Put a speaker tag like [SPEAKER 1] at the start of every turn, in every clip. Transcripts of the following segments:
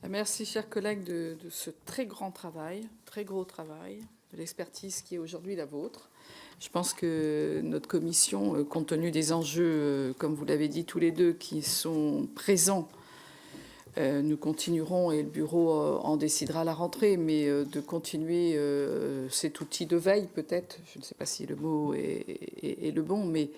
[SPEAKER 1] Merci, chers collègues, de ce très grand travail, très gros travail, de l'expertise qui est aujourd'hui la vôtre. Je pense que notre commission, compte tenu des enjeux, comme vous l'avez dit tous les deux, qui sont présents, nous continuerons, et le bureau en décidera à la rentrée, mais de continuer cet outil de veille peut-être, je ne sais pas si le mot est le bon, mais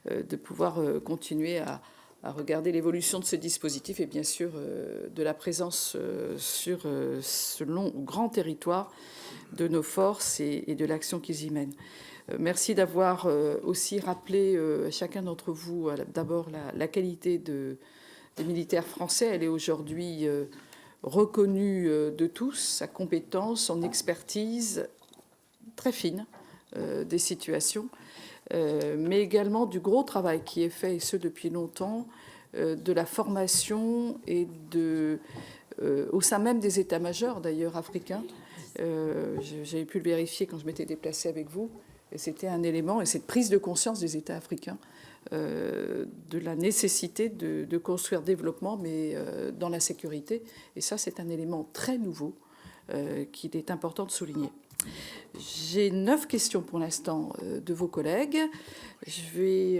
[SPEAKER 1] de pouvoir continuer à regarder l'évolution de ce dispositif et bien sûr de la présence sur ce grand territoire de nos forces et de l'action qu'ils y mènent. Merci d'avoir aussi rappelé à chacun d'entre vous d'abord la qualité des militaires français. Elle est aujourd'hui reconnue de tous, sa compétence, son expertise très fine des situations. Mais également du gros travail qui est fait, et ce depuis longtemps, de la formation et au sein même des états-majors, d'ailleurs, africains. J'avais pu le vérifier quand je m'étais déplacée avec vous. Et c'était un élément, et cette prise de conscience des États africains de la nécessité de construire développement, mais dans la sécurité. Et ça, c'est un élément très nouveau qu'il est important de souligner. J'ai 9 questions pour l'instant de vos collègues. Je vais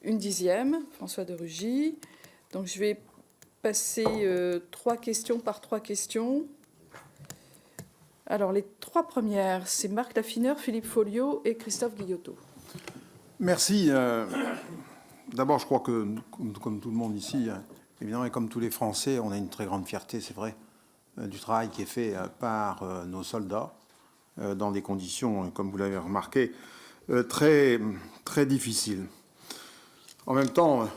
[SPEAKER 1] une dixième, François de Rugy. Donc je vais passer 3 questions par 3 questions. Alors les 3 premières, c'est Marc Laffineur, Philippe Folliot et Christophe Guillotot.
[SPEAKER 2] Merci. D'abord, je crois que, comme tout le monde ici, évidemment, et comme tous les Français, on a une très grande fierté, c'est vrai, du travail qui est fait par nos soldats dans des conditions, comme vous l'avez remarqué, très, très difficiles. En même temps,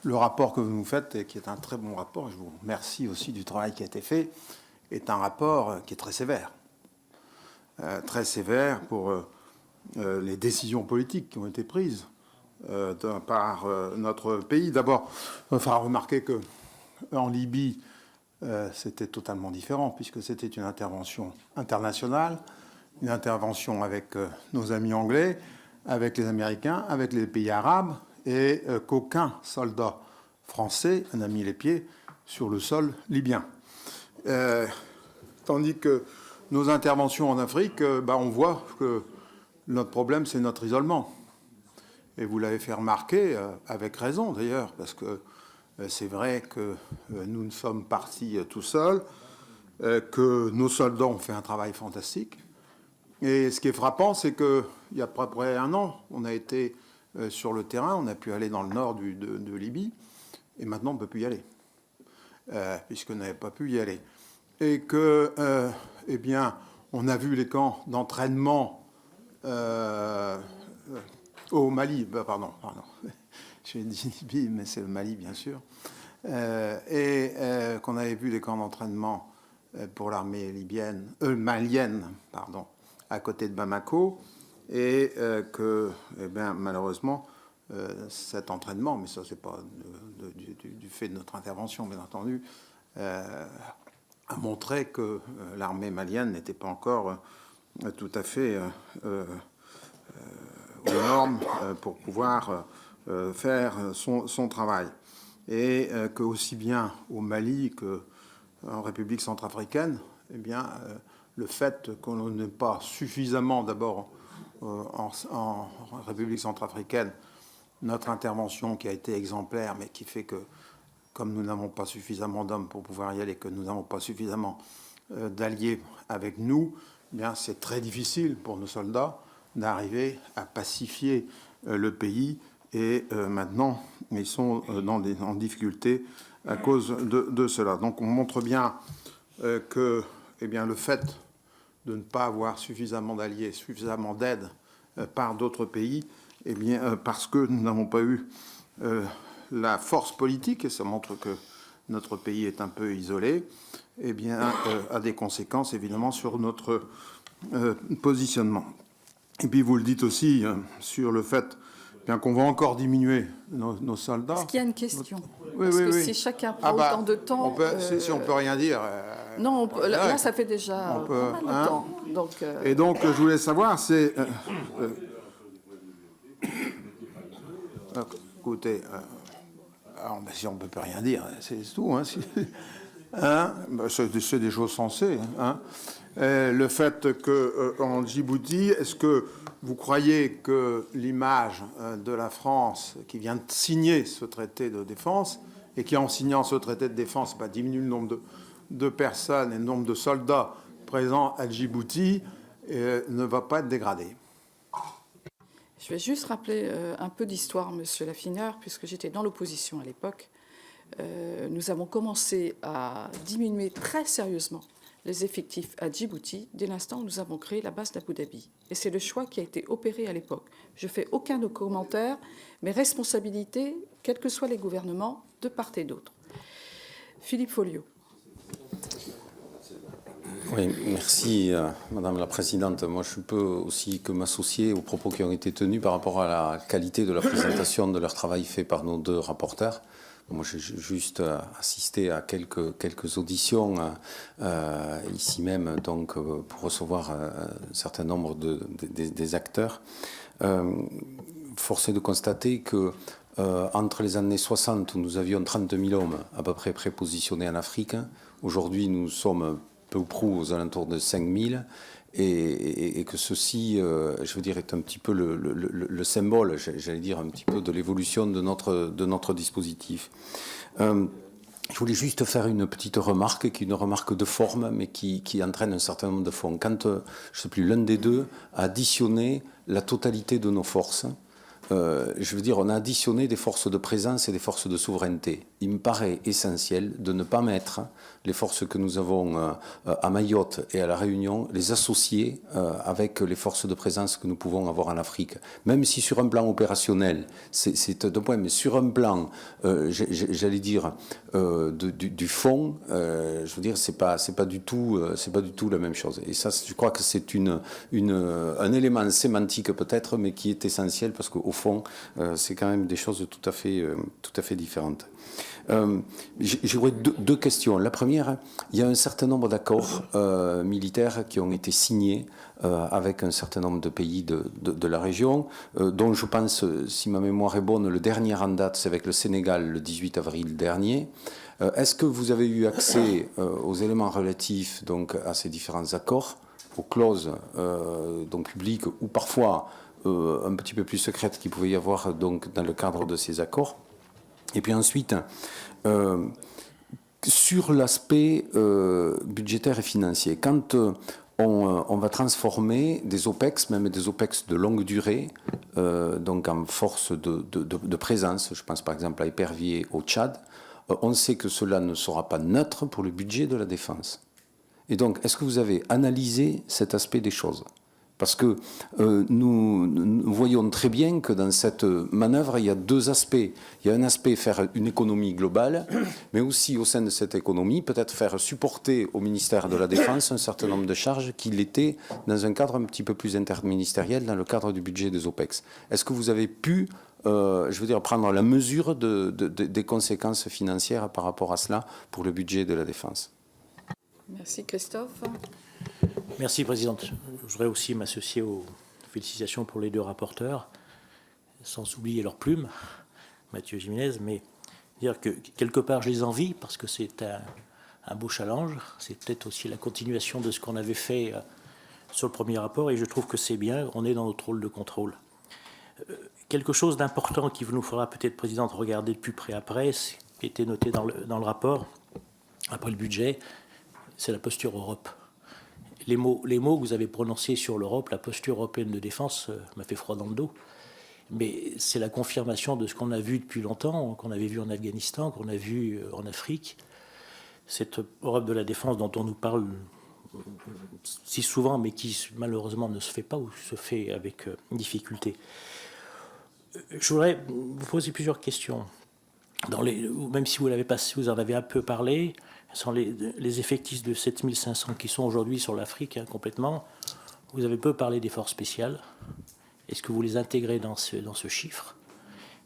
[SPEAKER 2] le rapport que vous nous faites, et qui est un très bon rapport, je vous remercie aussi du travail qui a été fait, est un rapport qui est très sévère. Très sévère pour les décisions politiques qui ont été prises par notre pays. D'abord, il va falloir remarquer qu'en Libye, c'était totalement différent, puisque c'était une intervention internationale, une intervention avec nos amis anglais, avec les Américains, avec les pays arabes, et qu'aucun soldat français n'a mis les pieds sur le sol libyen. Tandis que nos interventions en Afrique, on voit que notre problème, c'est notre isolement. Et vous l'avez fait remarquer, avec raison d'ailleurs, parce que c'est vrai que nous ne sommes partis tout seuls, que nos soldats ont fait un travail fantastique. Et ce qui est frappant, c'est qu'il y a à peu près un an, on a été sur le terrain, on a pu aller dans le nord de Libye, et maintenant on ne peut plus y aller, puisqu'on n'avait pas pu y aller. Et que, eh bien, on a vu les camps d'entraînement au Mali, pardon, j'ai dit Libye, mais c'est le Mali, bien sûr, qu'on avait vu les camps d'entraînement pour l'armée malienne, pardon, à côté de Bamako, et que, eh bien, malheureusement, cet entraînement, mais ça, c'est pas du fait de notre intervention, bien entendu, a montré que l'armée malienne n'était pas encore tout à fait aux normes pour pouvoir faire son travail. Et que aussi bien au Mali qu'en République centrafricaine, eh bien, le fait qu'on n'ait pas suffisamment, d'abord en République centrafricaine, notre intervention qui a été exemplaire, mais qui fait que, comme nous n'avons pas suffisamment d'hommes pour pouvoir y aller, que nous n'avons pas suffisamment d'alliés avec nous, eh bien, c'est très difficile pour nos soldats d'arriver à pacifier le pays. Et maintenant, ils sont en difficulté à cause de cela. Donc on montre bien que eh bien, le fait de ne pas avoir suffisamment d'alliés, suffisamment d'aide par d'autres pays, eh bien, parce que nous n'avons pas eu la force politique, et ça montre que notre pays est un peu isolé, eh bien, a des conséquences évidemment sur notre positionnement. Et puis vous le dites aussi sur le fait bien qu'on va encore diminuer nos soldats.
[SPEAKER 1] Est-ce qu'il y a une question?
[SPEAKER 2] Oui,
[SPEAKER 1] Parce
[SPEAKER 2] oui,
[SPEAKER 1] que
[SPEAKER 2] oui.
[SPEAKER 1] si chacun prend autant de temps...
[SPEAKER 2] Si on peut rien dire...
[SPEAKER 1] non, là, ça fait déjà pas mal de temps. Donc,
[SPEAKER 2] Et donc, je voulais savoir, c'est... écoutez, alors, si on ne peut rien dire, c'est tout. Hein, Hein, c'est des choses sensées. Hein. Le fait qu'en Djibouti, est-ce que vous croyez que l'image de la France qui vient de signer ce traité de défense et qui, en signant ce traité de défense, diminue le nombre de personnes et le nombre de soldats présents à Djibouti, ne va pas être dégradée?
[SPEAKER 1] Je vais juste rappeler un peu d'histoire, Monsieur Laffineur, puisque j'étais dans l'opposition à l'époque. Nous avons commencé à diminuer très sérieusement les effectifs à Djibouti dès l'instant où nous avons créé la base d'Abu Dhabi. Et c'est le choix qui a été opéré à l'époque. Je ne fais aucun commentaire, mais responsabilité, quels que soient les gouvernements, de part et d'autre. Philippe Folliot.
[SPEAKER 3] Oui, merci Madame la Présidente. Moi, je peux aussi que m'associer aux propos qui ont été tenus par rapport à la qualité de la présentation de leur travail fait par nos deux rapporteurs. Moi, j'ai juste assisté à quelques auditions ici même, donc pour recevoir un certain nombre des acteurs. Force est de constater que entre les années 60, où nous avions 30 000 hommes à peu près prépositionnés en Afrique, aujourd'hui nous sommes peu ou prou aux alentours de 5 000, et que ceci, je veux dire, est un petit peu le symbole, j'allais dire, un petit peu de l'évolution de notre dispositif. Je voulais juste faire une petite remarque, qui est une remarque de forme, mais qui entraîne un certain nombre de fond. Quand, je ne sais plus, l'un des deux a additionné la totalité de nos forces, je veux dire, on a additionné des forces de présence et des forces de souveraineté. Il me paraît essentiel de ne pas mettre les forces que nous avons à Mayotte et à La Réunion, les associer avec les forces de présence que nous pouvons avoir en Afrique. Même si sur un plan opérationnel, c'est un point, mais sur un plan, j'allais dire, du fond, je veux dire, c'est pas du tout la même chose. Et ça, je crois que c'est un élément sémantique peut-être, mais qui est essentiel parce qu'au fond, c'est quand même des choses tout à fait différentes. J'aurais deux questions. La première, il y a un certain nombre d'accords militaires qui ont été signés avec un certain nombre de pays de la région, dont je pense, si ma mémoire est bonne, le dernier en date, c'est avec le Sénégal le 18 avril dernier. Est-ce que vous avez eu accès aux éléments relatifs donc, à ces différents accords, aux clauses donc, publiques ou parfois un petit peu plus secrètes qu'il pouvait y avoir donc, dans le cadre de ces accords? Et puis ensuite, sur l'aspect budgétaire et financier, quand on va transformer des OPEX, même des OPEX de longue durée, donc en force de présence, je pense par exemple à Épervier au Tchad, on sait que cela ne sera pas neutre pour le budget de la défense. Et donc, est-ce que vous avez analysé cet aspect des choses ? Parce que nous voyons très bien que dans cette manœuvre, il y a deux aspects. Il y a un aspect faire une économie globale, mais aussi au sein de cette économie, peut-être faire supporter au ministère de la Défense un certain nombre de charges qu'il était dans un cadre un petit peu plus interministériel, dans le cadre du budget des OPEX. Est-ce que vous avez pu, je veux dire, prendre la mesure des conséquences financières par rapport à cela pour le budget de la Défense ?
[SPEAKER 1] Merci Christophe.
[SPEAKER 4] Merci Présidente. Je voudrais aussi m'associer aux félicitations pour les deux rapporteurs, sans oublier leur plume, Mathieu Jiménez, mais dire que quelque part je les envie parce que c'est un beau challenge. C'est peut-être aussi la continuation de ce qu'on avait fait sur le premier rapport et je trouve que c'est bien, on est dans notre rôle de contrôle. Quelque chose d'important qui nous fera peut-être, Présidente, regarder de plus près après, qui était noté dans le rapport, après le budget, c'est la posture Europe. Les mots que vous avez prononcés sur l'Europe, la posture européenne de défense, m'a fait froid dans le dos. Mais c'est la confirmation de ce qu'on a vu depuis longtemps, qu'on avait vu en Afghanistan, qu'on a vu en Afrique. Cette Europe de la défense dont on nous parle si souvent, mais qui malheureusement ne se fait pas ou se fait avec difficulté. Je voudrais vous poser plusieurs questions. Même si vous en avez un peu parlé, sont les effectifs de 7500 qui sont aujourd'hui sur l'Afrique complètement. Vous avez peu parlé des forces spéciales. Est-ce que vous les intégrez dans ce chiffre?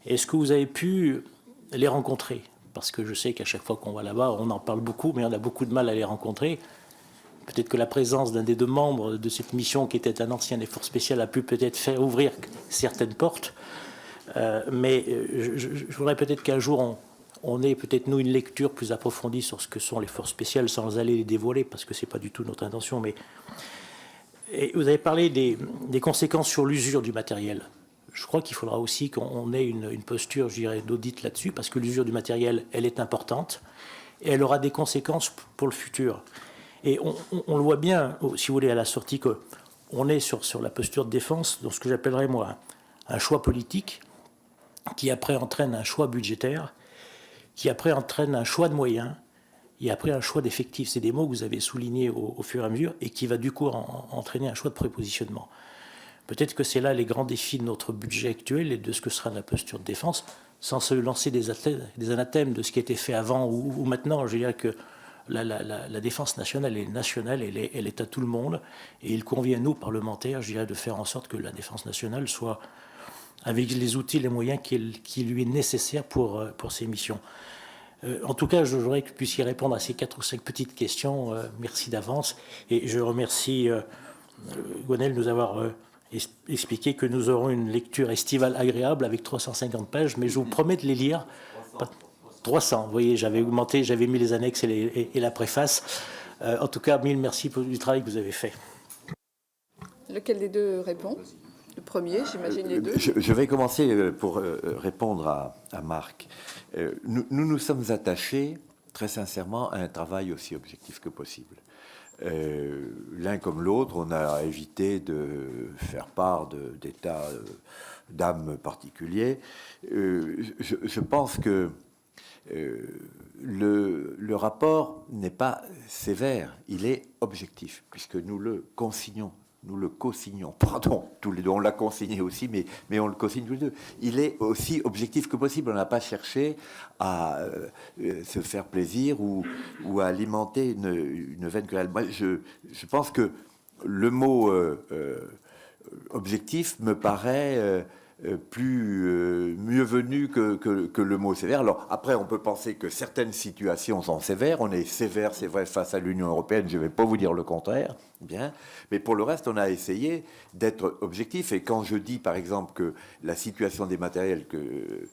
[SPEAKER 4] Est-ce que vous avez pu les rencontrer? Parce que je sais qu'à chaque fois qu'on va là-bas, on en parle beaucoup, mais on a beaucoup de mal à les rencontrer. Peut-être que la présence d'un des deux membres de cette mission, qui était un ancien des forces spéciales, a pu peut-être faire ouvrir certaines portes. Mais je voudrais peut-être qu'un jour on ait peut-être, nous, une lecture plus approfondie sur ce que sont les forces spéciales, sans aller les dévoiler, parce que ce n'est pas du tout notre intention. Mais et vous avez parlé des conséquences sur l'usure du matériel. Je crois qu'il faudra aussi qu'on ait une posture, je dirais, d'audit là-dessus, parce que l'usure du matériel, elle est importante, et elle aura des conséquences pour le futur. Et on le voit bien, si vous voulez, à la sortie, qu'on est sur la posture de défense, dans ce que j'appellerais, moi, un choix politique, qui après entraîne un choix budgétaire, qui après entraîne un choix de moyens, et après un choix d'effectifs. C'est des mots que vous avez soulignés au fur et à mesure, et qui va du coup entraîner un choix de prépositionnement. Peut-être que c'est là les grands défis de notre budget actuel et de ce que sera la posture de défense, sans se lancer des anathèmes de ce qui a été fait avant ou maintenant. Je dirais que la défense nationale est nationale, elle est à tout le monde, et il convient à nous, parlementaires, je dirais, de faire en sorte que la défense nationale soit avec les outils, les moyens qui lui est nécessaire pour ses missions. En tout cas, je voudrais que vous puissiez répondre à ces 4 ou 5 petites questions. Merci d'avance. Et je remercie Gwenaëlle de nous avoir expliqué que nous aurons une lecture estivale agréable avec 350 pages, mais je vous promets de les lire. 300, vous voyez, j'avais augmenté, j'avais mis les annexes et la préface. En tout cas, mille merci pour du travail que vous avez fait.
[SPEAKER 1] Lequel des deux répond? Le premier, j'imagine les deux.
[SPEAKER 5] Je vais commencer pour répondre à Marc. Nous sommes attachés, très sincèrement, à un travail aussi objectif que possible. L'un comme l'autre, on a évité de faire part d'états d'âme particuliers. Je pense que le rapport n'est pas sévère, il est objectif, puisque nous le co-signons, pardon, tous les deux, on l'a consigné aussi, mais on le co-signe tous les deux. Il est aussi objectif que possible, on n'a pas cherché à se faire plaisir ou à alimenter une veine querelle. Moi, je pense que le mot objectif me paraît mieux venu que le mot sévère. Alors après, on peut penser que certaines situations sont sévères. On est sévère, c'est vrai, face à l'Union européenne. Je ne vais pas vous dire le contraire. Bien. Mais pour le reste, on a essayé d'être objectif. Et quand je dis, par exemple, que la situation des matériels que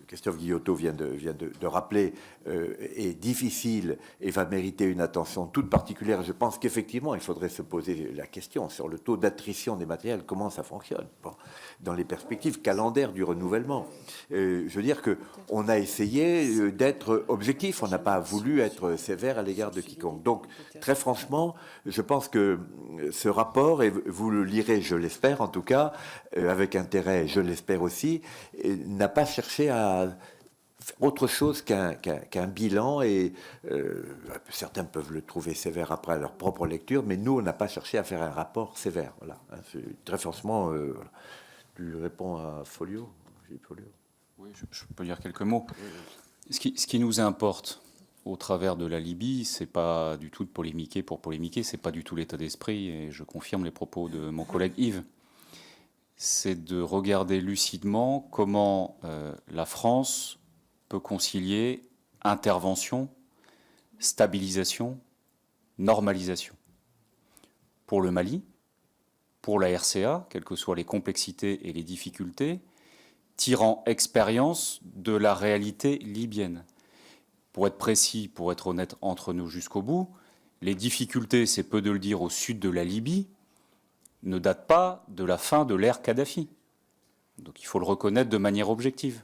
[SPEAKER 5] Christophe Guillotot vient de rappeler est difficile et va mériter une attention toute particulière. Je pense qu'effectivement, il faudrait se poser la question sur le taux d'attrition des matériels, comment ça fonctionne dans les perspectives calendaires du renouvellement. Je veux dire qu'on a essayé d'être objectif, on n'a pas voulu être sévère à l'égard de quiconque. Donc, très franchement, je pense que ce rapport, et vous le lirez, je l'espère en tout cas, avec intérêt, je l'espère aussi, n'a pas cherché à autre chose qu'un bilan, et certains peuvent le trouver sévère après leur propre lecture, mais nous, on n'a pas cherché à faire un rapport sévère. Voilà. Très franchement, voilà. Tu réponds à Folio.
[SPEAKER 6] Oui, je peux dire quelques mots. Ce qui nous importe au travers de la Libye, c'est pas du tout de polémiquer pour polémiquer, c'est pas du tout l'état d'esprit, et je confirme les propos de mon collègue Yves. C'est de regarder lucidement comment la France peut concilier intervention, stabilisation, normalisation. Pour le Mali, pour la RCA, quelles que soient les complexités et les difficultés, tirant expérience de la réalité libyenne. Pour être précis, pour être honnête entre nous jusqu'au bout, les difficultés, c'est peu de le dire, au sud de la Libye, ne datent pas de la fin de l'ère Kadhafi. Donc il faut le reconnaître de manière objective.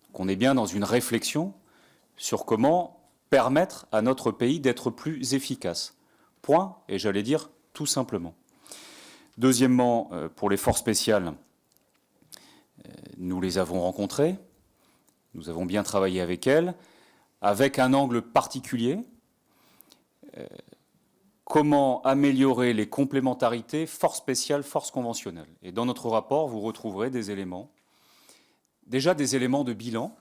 [SPEAKER 6] Donc on est bien dans une réflexion sur comment permettre à notre pays d'être plus efficace. Point, et j'allais dire tout simplement. Deuxièmement, pour les forces spéciales, nous les avons rencontrées, nous avons bien travaillé avec elles, avec un angle particulier. Comment améliorer les complémentarités force spéciale, force conventionnelle. Et dans notre rapport, vous retrouverez des éléments, déjà des éléments de bilan,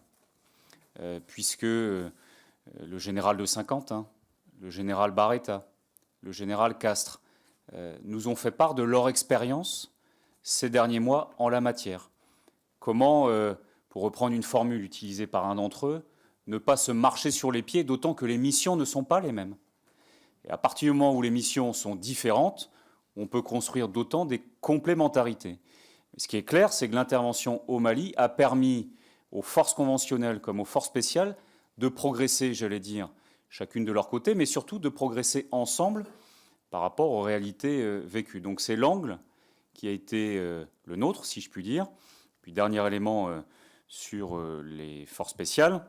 [SPEAKER 6] puisque le général de Saint-Quentin, le général Barretta, le général Castres, nous ont fait part de leur expérience ces derniers mois en la matière. Comment, pour reprendre une formule utilisée par un d'entre eux, ne pas se marcher sur les pieds, d'autant que les missions ne sont pas les mêmes. Et à partir du moment où les missions sont différentes, on peut construire d'autant des complémentarités. Ce qui est clair, c'est que l'intervention au Mali a permis aux forces conventionnelles comme aux forces spéciales de progresser, j'allais dire, chacune de leur côté, mais surtout de progresser ensemble par rapport aux réalités vécues. Donc c'est l'angle qui a été le nôtre, si je puis dire. Puis dernier élément sur les forces spéciales.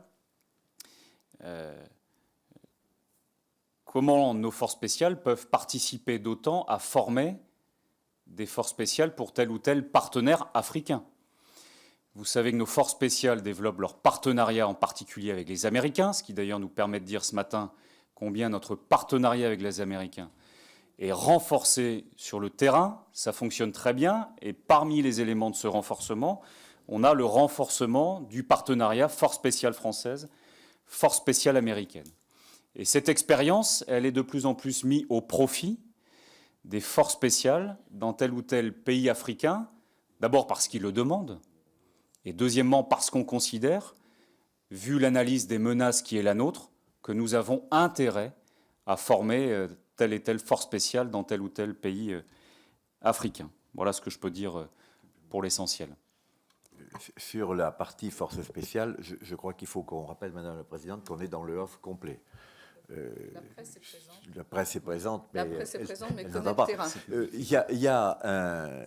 [SPEAKER 6] Comment nos forces spéciales peuvent participer d'autant à former des forces spéciales pour tel ou tel partenaire africain. Vous savez que nos forces spéciales développent leur partenariat en particulier avec les Américains, ce qui d'ailleurs nous permet de dire ce matin combien notre partenariat avec les Américains est renforcé sur le terrain. Ça fonctionne très bien et parmi les éléments de ce renforcement, on a le renforcement du partenariat force spéciale française, force spéciale américaine. Et cette expérience, elle est de plus en plus mise au profit des forces spéciales dans tel ou tel pays africain, d'abord parce qu'ils le demandent, et deuxièmement parce qu'on considère, vu l'analyse des menaces qui est la nôtre, que nous avons intérêt à former telle et telle force spéciale dans tel ou tel pays africain. Voilà ce que je peux dire pour l'essentiel.
[SPEAKER 5] Sur la partie force spéciale, je crois qu'il faut qu'on rappelle, Madame la Présidente, qu'on est dans le off complet.
[SPEAKER 1] La presse est présente.
[SPEAKER 5] La presse est présente, mais
[SPEAKER 1] La presse est présente, mais
[SPEAKER 5] elle
[SPEAKER 1] connaît
[SPEAKER 5] n'entend
[SPEAKER 1] le
[SPEAKER 5] pas.
[SPEAKER 1] terrain.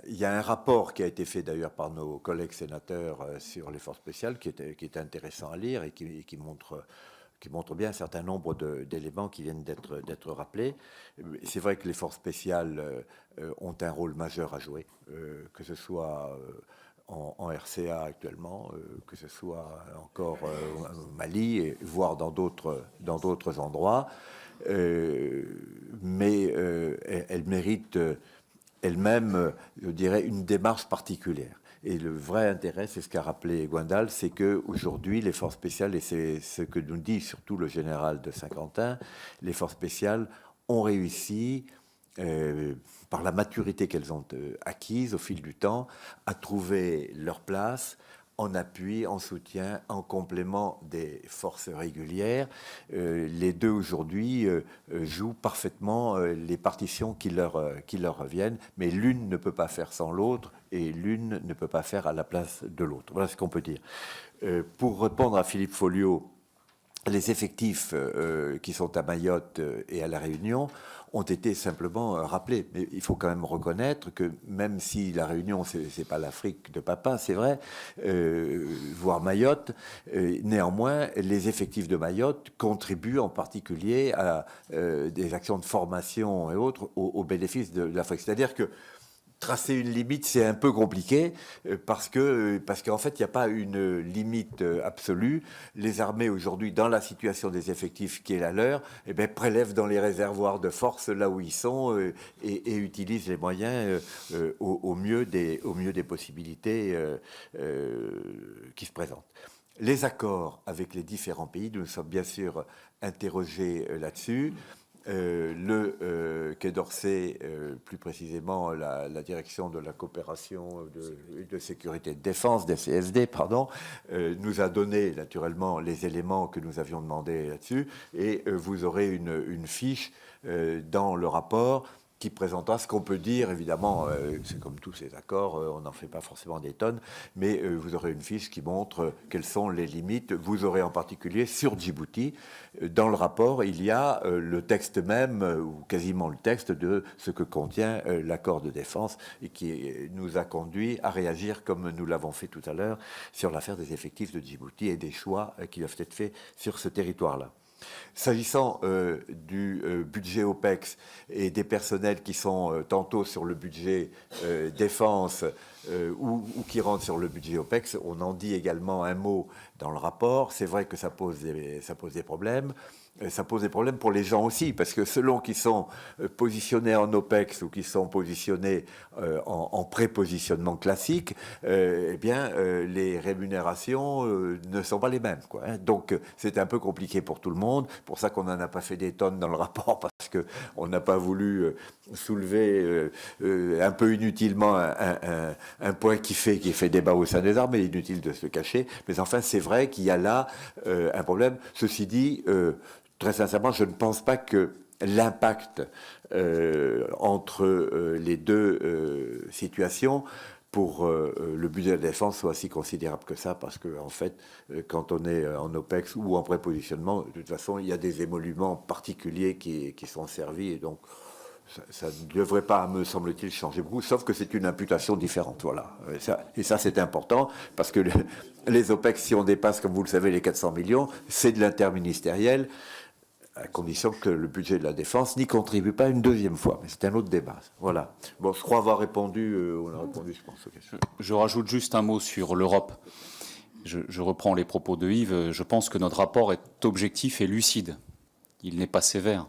[SPEAKER 5] Il y a un rapport qui a été fait d'ailleurs par nos collègues sénateurs sur les forces spéciales qui est intéressant à lire et qui montre bien un certain nombre d'éléments qui viennent d'être rappelés. C'est vrai que les forces spéciales ont un rôle majeur à jouer, que ce soit en RCA actuellement, que ce soit encore au Mali, voire dans d'autres endroits. Mais elle mérite elle-même, je dirais, une démarche particulière. Et le vrai intérêt, c'est ce qu'a rappelé Gwendal, c'est qu'aujourd'hui, les forces spéciales, et c'est ce que nous dit surtout le général de Saint-Quentin, les forces spéciales ont réussi, par la maturité qu'elles ont acquise au fil du temps, à trouver leur place en appui, en soutien, en complément des forces régulières. Les deux aujourd'hui jouent parfaitement les partitions qui leur reviennent, mais l'une ne peut pas faire sans l'autre et l'une ne peut pas faire à la place de l'autre. Voilà ce qu'on peut dire. Pour répondre à Philippe Folliot, les effectifs qui sont à Mayotte et à La Réunion ont été simplement rappelés. Mais il faut quand même reconnaître que même si La Réunion, c'est pas l'Afrique de papa, c'est vrai, voire Mayotte, néanmoins, les effectifs de Mayotte contribuent en particulier à des actions de formation et autres au bénéfice de l'Afrique. C'est-à-dire que tracer une limite, c'est un peu compliqué parce qu'en fait, il n'y a pas une limite absolue. Les armées, aujourd'hui, dans la situation des effectifs qui est la leur, eh bien, prélèvent dans les réservoirs de force là où ils sont et utilisent les moyens au mieux des possibilités qui se présentent. Les accords avec les différents pays, nous sommes bien sûr interrogés là-dessus. Le Quai d'Orsay, plus précisément la direction de la coopération de sécurité et de défense, des CSD, pardon, nous a donné naturellement les éléments que nous avions demandé là-dessus, et vous aurez une fiche dans le rapport qui présentera ce qu'on peut dire, évidemment, c'est comme tous ces accords, on n'en fait pas forcément des tonnes, mais vous aurez une fiche qui montre quelles sont les limites. Vous aurez en particulier sur Djibouti, dans le rapport, il y a le texte même, ou quasiment le texte de ce que contient l'accord de défense, et qui nous a conduit à réagir comme nous l'avons fait tout à l'heure sur l'affaire des effectifs de Djibouti et des choix qui doivent être faits sur ce territoire-là. S'agissant du budget OPEX et des personnels qui sont tantôt sur le budget défense ou qui rentrent sur le budget OPEX, on en dit également un mot dans le rapport. C'est vrai que ça pose des problèmes. Ça pose des problèmes pour les gens aussi, parce que selon qu'ils sont positionnés en OPEX ou qu'ils sont positionnés en prépositionnement classique, eh bien, les rémunérations ne sont pas les mêmes, quoi, hein. Donc, c'est un peu compliqué pour tout le monde. Pour ça qu'on n'en a pas fait des tonnes dans le rapport, parce qu'on n'a pas voulu soulever un peu inutilement un point qui fait débat au sein des armées, inutile de se cacher. Mais enfin, c'est vrai qu'il y a là un problème. Ceci dit, très sincèrement, je ne pense pas que l'impact entre les deux situations pour le budget de la défense soit si considérable que ça, parce que en fait, quand on est en OPEX ou en prépositionnement, de toute façon, il y a des émoluments particuliers qui sont servis, et donc ça ne devrait pas, me semble-t-il, changer beaucoup, sauf que c'est une imputation différente, voilà. Et ça c'est important, parce que les OPEX, si on dépasse, comme vous le savez, les 400 millions, c'est de l'interministériel, à condition que le budget de la défense n'y contribue pas une deuxième fois. Mais c'est un autre débat. Voilà. Bon, je crois avoir répondu, on a répondu, je pense, aux questions.
[SPEAKER 6] Je rajoute juste un mot sur l'Europe. Je reprends les propos de Yves. Je pense que notre rapport est objectif et lucide. Il n'est pas sévère.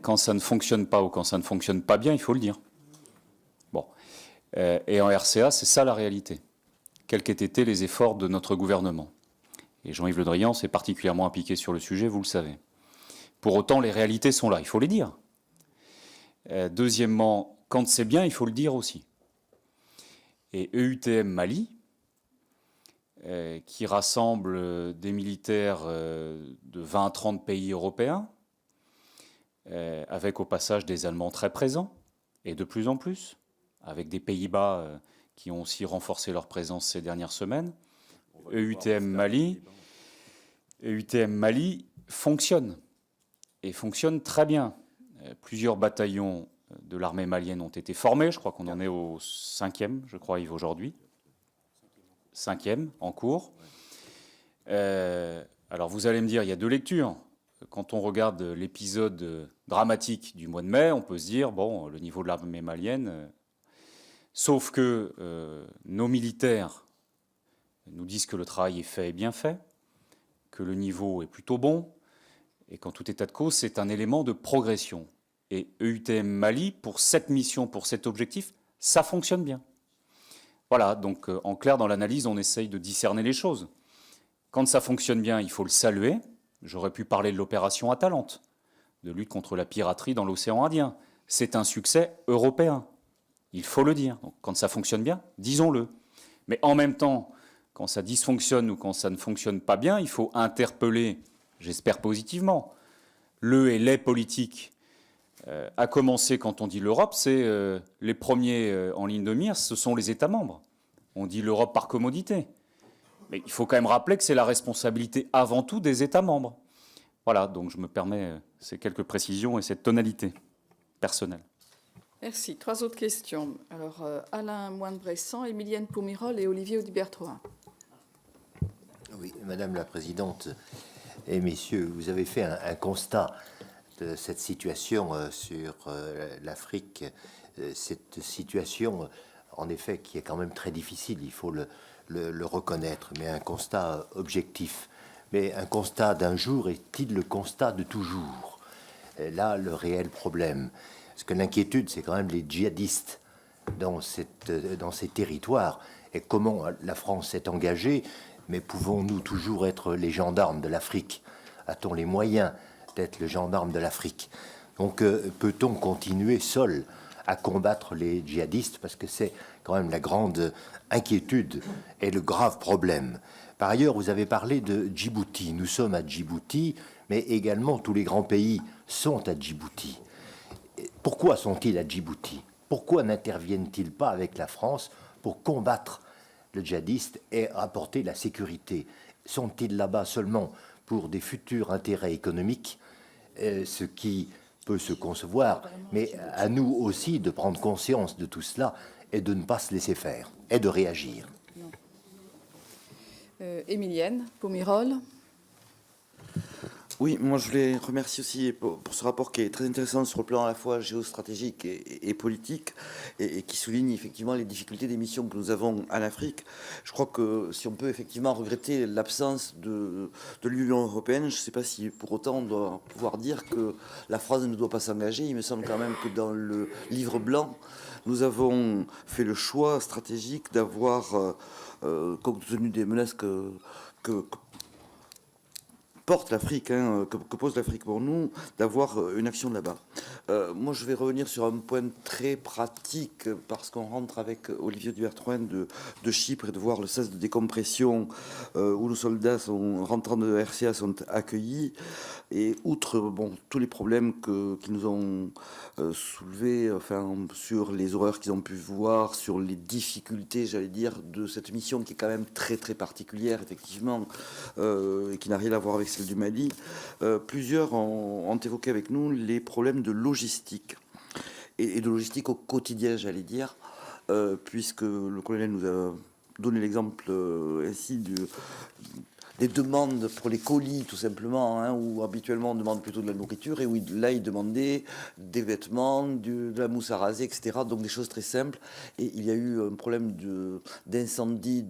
[SPEAKER 6] Quand ça ne fonctionne pas ou quand ça ne fonctionne pas bien, il faut le dire. Bon. Et en RCA, c'est ça la réalité. Quels qu'aient été les efforts de notre gouvernement. Et Jean-Yves Le Drian s'est particulièrement impliqué sur le sujet, vous le savez. Pour autant, les réalités sont là, il faut les dire. Deuxièmement, quand c'est bien, il faut le dire aussi. Et EUTM Mali, qui rassemble des militaires de 20 à 30 pays européens, avec au passage des Allemands très présents, et de plus en plus, avec des Pays-Bas qui ont aussi renforcé leur présence ces dernières semaines. EUTM Mali fonctionne. Et fonctionne très bien. Plusieurs bataillons de l'armée malienne ont été formés. Je crois qu'on en est au 5e, je crois, Yves, aujourd'hui. 5e, en cours. Alors, vous allez me dire, il y a deux lectures. Quand on regarde l'épisode dramatique du mois de mai, on peut se dire, bon, le niveau de l'armée malienne... sauf que nos militaires nous disent que le travail est fait et bien fait, que le niveau est plutôt bon, et qu'en tout état de cause, c'est un élément de progression. Et EUTM Mali, pour cette mission, pour cet objectif, ça fonctionne bien. Voilà, donc en clair, dans l'analyse, on essaye de discerner les choses. Quand ça fonctionne bien, il faut le saluer. J'aurais pu parler de l'opération Atalante, de lutte contre la piraterie dans l'océan Indien. C'est un succès européen. Il faut le dire. Donc, quand ça fonctionne bien, disons-le. Mais en même temps, quand ça dysfonctionne ou quand ça ne fonctionne pas bien, il faut interpeller, j'espère positivement, le et les politiques. À commencer, quand on dit l'Europe, c'est les premiers en ligne de mire, ce sont les États membres. On dit l'Europe par commodité. Mais il faut quand même rappeler que c'est la responsabilité avant tout des États membres. Voilà, donc je me permets ces quelques précisions et cette tonalité personnelle.
[SPEAKER 1] Merci. 3 autres questions. Alors, Alain Moine-Bressan, Émilienne Poumirol et Olivier Audibert-Troin.
[SPEAKER 7] Oui, Madame la Présidente et Messieurs, vous avez fait un constat de cette situation sur l'Afrique, cette situation, en effet, qui est quand même très difficile, il faut le reconnaître, mais un constat objectif. Mais un constat d'un jour est-il le constat de toujours? Là, le réel problème. Parce que l'inquiétude, c'est quand même les djihadistes dans ces territoires. Et comment la France s'est engagée, mais pouvons-nous toujours être les gendarmes de l'Afrique? A-t-on les moyens d'être le gendarme de l'Afrique? Donc, peut-on continuer seul à combattre les djihadistes? Parce que c'est quand même la grande inquiétude et le grave problème. Par ailleurs, vous avez parlé de Djibouti. Nous sommes à Djibouti, mais également tous les grands pays sont à Djibouti. Pourquoi sont-ils à Djibouti? Pourquoi n'interviennent-ils pas avec la France pour combattre le djihadiste et apporter la sécurité? Sont-ils là-bas seulement pour des futurs intérêts économiques, ce qui peut se concevoir, mais à nous aussi de prendre conscience de tout cela et de ne pas se laisser faire et de réagir.
[SPEAKER 1] Émilienne Poumirol.
[SPEAKER 8] Oui, moi je voulais remercier aussi pour ce rapport qui est très intéressant sur le plan à la fois géostratégique et politique et qui souligne effectivement les difficultés des missions que nous avons en Afrique. Je crois que si on peut effectivement regretter l'absence de l'Union européenne, je ne sais pas si pour autant on doit pouvoir dire que la France ne doit pas s'engager. Il me semble quand même que dans le livre blanc, nous avons fait le choix stratégique d'avoir, compte tenu des menaces porte l'Afrique, que pose l'Afrique pour nous, d'avoir une action là-bas. Moi, je vais revenir sur un point très pratique, parce qu'on rentre avec Olivier Duvertroin de Chypre et de voir le sas de décompression où nos soldats rentrant de RCA sont accueillis. Et outre tous les problèmes qu'ils nous ont soulevés, sur les horreurs qu'ils ont pu voir, sur les difficultés, j'allais dire, de cette mission qui est quand même très très particulière, effectivement, et qui n'a rien à voir avec celle du Mali, plusieurs ont évoqué avec nous les problèmes de logistique, et de logistique au quotidien, j'allais dire, puisque le colonel nous a donné l'exemple ainsi des demandes pour les colis, tout simplement, où habituellement on demande plutôt de la nourriture, et où là il demandait des vêtements, de la mousse à raser, etc. Donc des choses très simples. Et il y a eu un problème d'incendie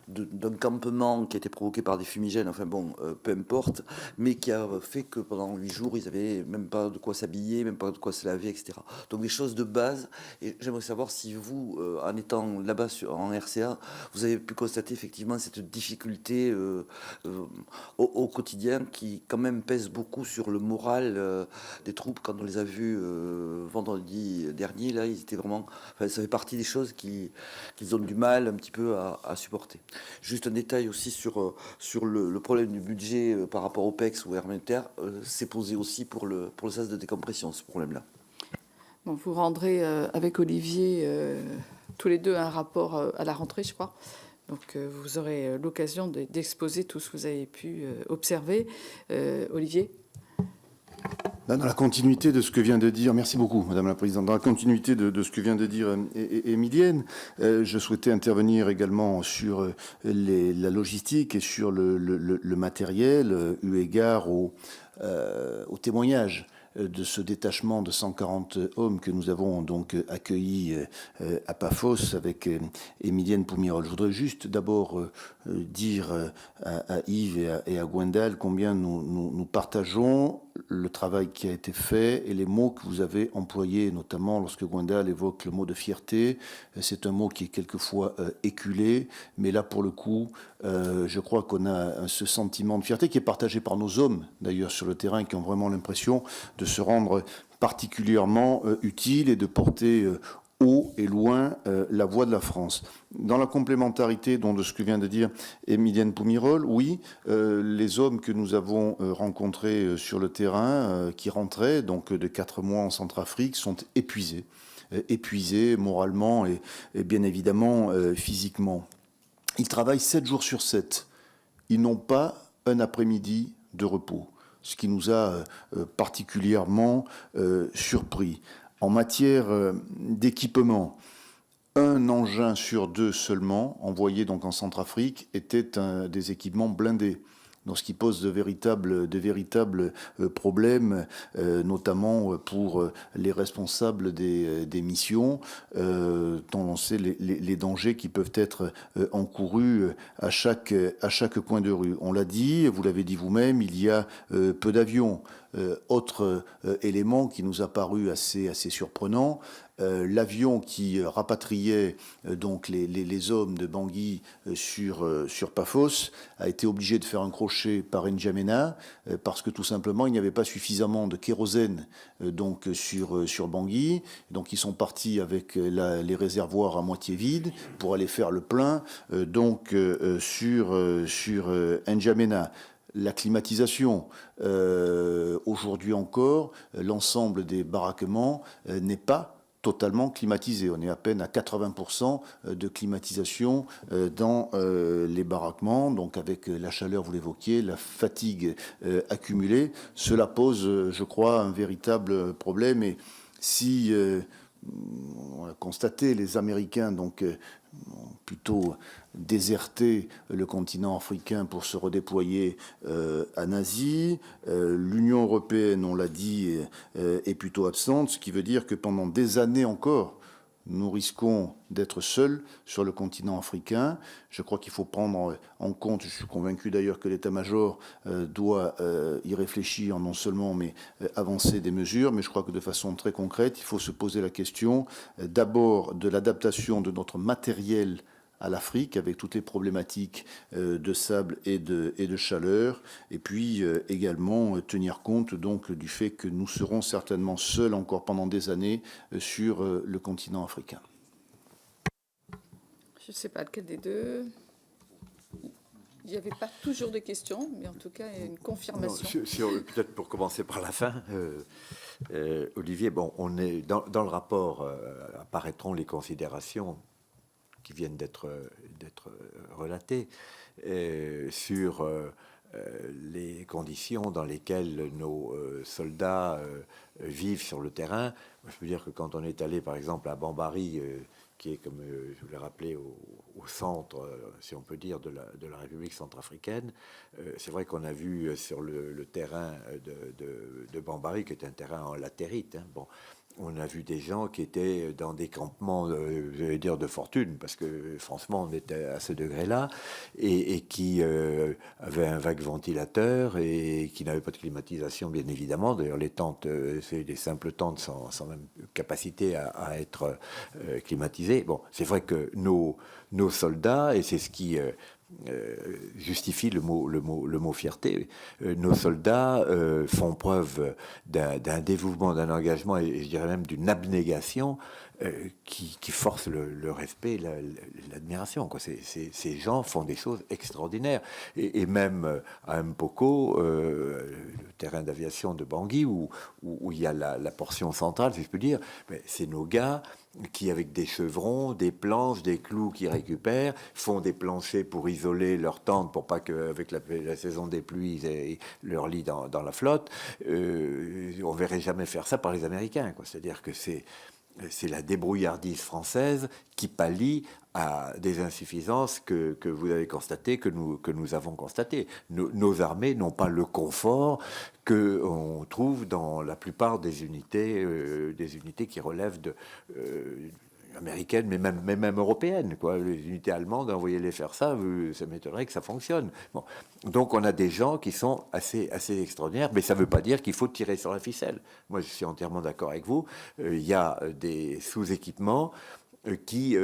[SPEAKER 8] d'un campement qui a été provoqué par des fumigènes, peu importe, mais qui a fait que pendant 8 jours, ils n'avaient même pas de quoi s'habiller, même pas de quoi se laver, etc. Donc des choses de base. Et j'aimerais savoir si vous, en étant là-bas en RCA, vous avez pu constater effectivement cette difficulté au quotidien qui quand même pèse beaucoup sur le moral des troupes. Quand on les a vus vendredi dernier, là, ils étaient vraiment... ça fait partie des choses qu'ils ont du mal un petit peu à supporter. Juste un détail aussi sur le problème du budget par rapport au PEX ou Herméter, c'est posé aussi pour le sas de décompression, ce problème-là.
[SPEAKER 1] Bon, vous rendrez avec Olivier tous les deux un rapport à la rentrée, je crois. Donc vous aurez l'occasion d'exposer tout ce que vous avez pu observer. Olivier ?
[SPEAKER 9] Dans la continuité de ce que vient de dire, merci beaucoup Madame la Présidente, dans la continuité de ce que vient de dire Émilienne, je souhaitais intervenir également sur la logistique et sur le matériel, eu égard au témoignage de ce détachement de 140 hommes que nous avons donc accueillis à Paphos avec Émilienne Poumirol. Je voudrais juste d'abord dire à Yves et à Gwendal combien nous partageons le travail qui a été fait et les mots que vous avez employés, notamment lorsque Gwendal évoque le mot de fierté. C'est un mot qui est quelquefois éculé, mais là, pour le coup, je crois qu'on a ce sentiment de fierté qui est partagé par nos hommes, d'ailleurs, sur le terrain, qui ont vraiment l'impression de se rendre particulièrement utiles et de porter haut et loin la voix de la France. Dans la complémentarité de ce que vient de dire Émilienne Poumirol, oui, les hommes que nous avons rencontrés sur le terrain, qui rentraient donc de 4 mois en Centrafrique, sont épuisés moralement et bien évidemment physiquement. Ils travaillent 7 jours sur 7. Ils n'ont pas un après-midi de repos, ce qui nous a particulièrement surpris. En matière d'équipement, un engin sur 2 seulement, envoyé donc en Centrafrique, était des équipements blindés. Donc, ce qui pose de véritables problèmes, notamment pour les responsables des missions, dont on sait les dangers qui peuvent être encourus à chaque coin de rue. On l'a dit, vous l'avez dit vous-même, il y a peu d'avions. Autre élément qui nous a paru assez surprenant, l'avion qui rapatriait donc les hommes de Bangui sur Paphos a été obligé de faire un crochet par N'Djamena parce que tout simplement il n'y avait pas suffisamment de kérosène donc sur Bangui. Donc ils sont partis avec les réservoirs à moitié vides pour aller faire le plein sur N'Djamena. La climatisation, aujourd'hui encore, l'ensemble des baraquements n'est pas totalement climatisé. On est à peine à 80% de climatisation dans les baraquements, donc avec la chaleur, vous l'évoquiez, la fatigue accumulée. Cela pose, je crois, un véritable problème. Et si on a constaté, les Américains donc ont plutôt déserté le continent africain pour se redéployer en Asie. L'Union européenne, on l'a dit, est plutôt absente, ce qui veut dire que pendant des années encore, nous risquons d'être seuls sur le continent africain. Je crois qu'il faut prendre en compte, je suis convaincu d'ailleurs que l'état-major doit y réfléchir non seulement, mais avancer des mesures, mais je crois que de façon très concrète, il faut se poser la question d'abord de l'adaptation de notre matériel à l'Afrique, avec toutes les problématiques de sable et de chaleur, et puis également tenir compte donc du fait que nous serons certainement seuls encore pendant des années sur le continent africain.
[SPEAKER 1] Je ne sais pas lequel des deux. Il n'y avait pas toujours de questions, mais en tout cas, il y a une confirmation.
[SPEAKER 5] Peut-être pour commencer par la fin, Olivier, bon, on est dans le rapport apparaîtront les considérations qui viennent d'être relatées sur les conditions dans lesquelles nos soldats vivent sur le terrain. Je peux dire que quand on est allé, par exemple, à Bambari, qui est, comme je vous l'ai rappelé, au centre, si on peut dire, de la République centrafricaine. C'est vrai qu'on a vu sur le terrain de Bambari, qui est un terrain en latérite, hein, bon, on a vu des gens qui étaient dans des campements, je vais dire, de fortune, parce que franchement, on était à ce degré-là, et qui avaient un vague ventilateur et qui n'avaient pas de climatisation, bien évidemment. D'ailleurs, les tentes, c'est des simples tentes sans même capacité à être climatisées. Bon, c'est vrai que nos soldats, et c'est ce qui justifie le mot fierté. Nos soldats font preuve d'un dévouement, d'un engagement et je dirais même d'une abnégation qui force le respect et l'admiration. Ces gens font des choses extraordinaires. Et même à Mpoko, le terrain d'aviation de Bangui, où il y a la portion centrale, si je peux dire, c'est nos gars qui, avec des chevrons, des planches, des clous qu'ils récupèrent, font des planchers pour isoler leur tente, pour pas qu'avec la saison des pluies, ils aient leur lit dans la flotte. On verrait jamais faire ça par les Américains, quoi. C'est-à-dire que c'est la débrouillardise française qui pallie à des insuffisances que vous avez constatées, que nous avons constatées. Nos armées n'ont pas le confort qu'on trouve dans la plupart des unités qui relèvent américaines, mais même européennes, quoi. Les unités allemandes, envoyez-les faire ça, ça m'étonnerait que ça fonctionne. Bon. Donc on a des gens qui sont assez extraordinaires, mais ça ne veut pas dire qu'il faut tirer sur la ficelle. Moi, je suis entièrement d'accord avec vous. Il y a des sous-équipements qui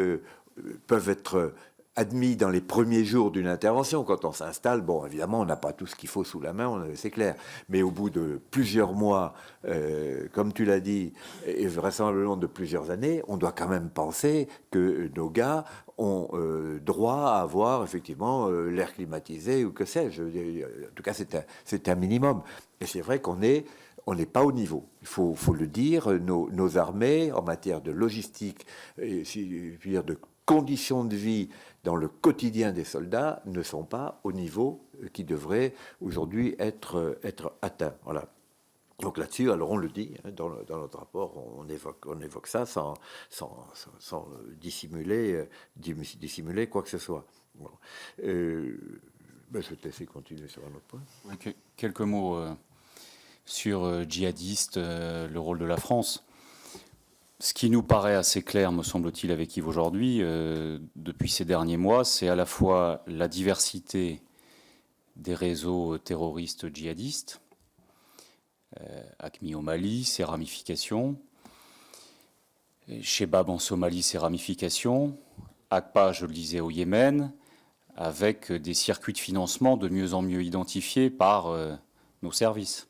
[SPEAKER 5] peuvent être admis dans les premiers jours d'une intervention. Quand on s'installe, bon, évidemment, on n'a pas tout ce qu'il faut sous la main, c'est clair. Mais au bout de plusieurs mois, comme tu l'as dit, et vraisemblablement de plusieurs années, on doit quand même penser que nos gars ont droit à avoir effectivement l'air climatisé ou que sais-je. En tout cas, c'est un minimum. Et c'est vrai qu'on n'est pas au niveau. Il faut le dire. Nos armées, en matière de logistique, et, si je puis dire, de conditions de vie dans le quotidien des soldats, ne sont pas au niveau qui devrait aujourd'hui être atteint. Voilà. Donc là-dessus, alors on le dit, hein, dans notre rapport, on évoque ça sans dissimuler quoi que ce soit. Bon. Je vais te laisser continuer sur un autre point.
[SPEAKER 6] Okay. Quelques mots sur djihadistes, le rôle de la France. Ce qui nous paraît assez clair, me semble-t-il, avec Yves aujourd'hui, depuis ces derniers mois, c'est à la fois la diversité des réseaux terroristes djihadistes, AQMI au Mali, ses ramifications, Shebab en Somalie, ses ramifications, AQPA, je le disais, au Yémen, avec des circuits de financement de mieux en mieux identifiés par nos services.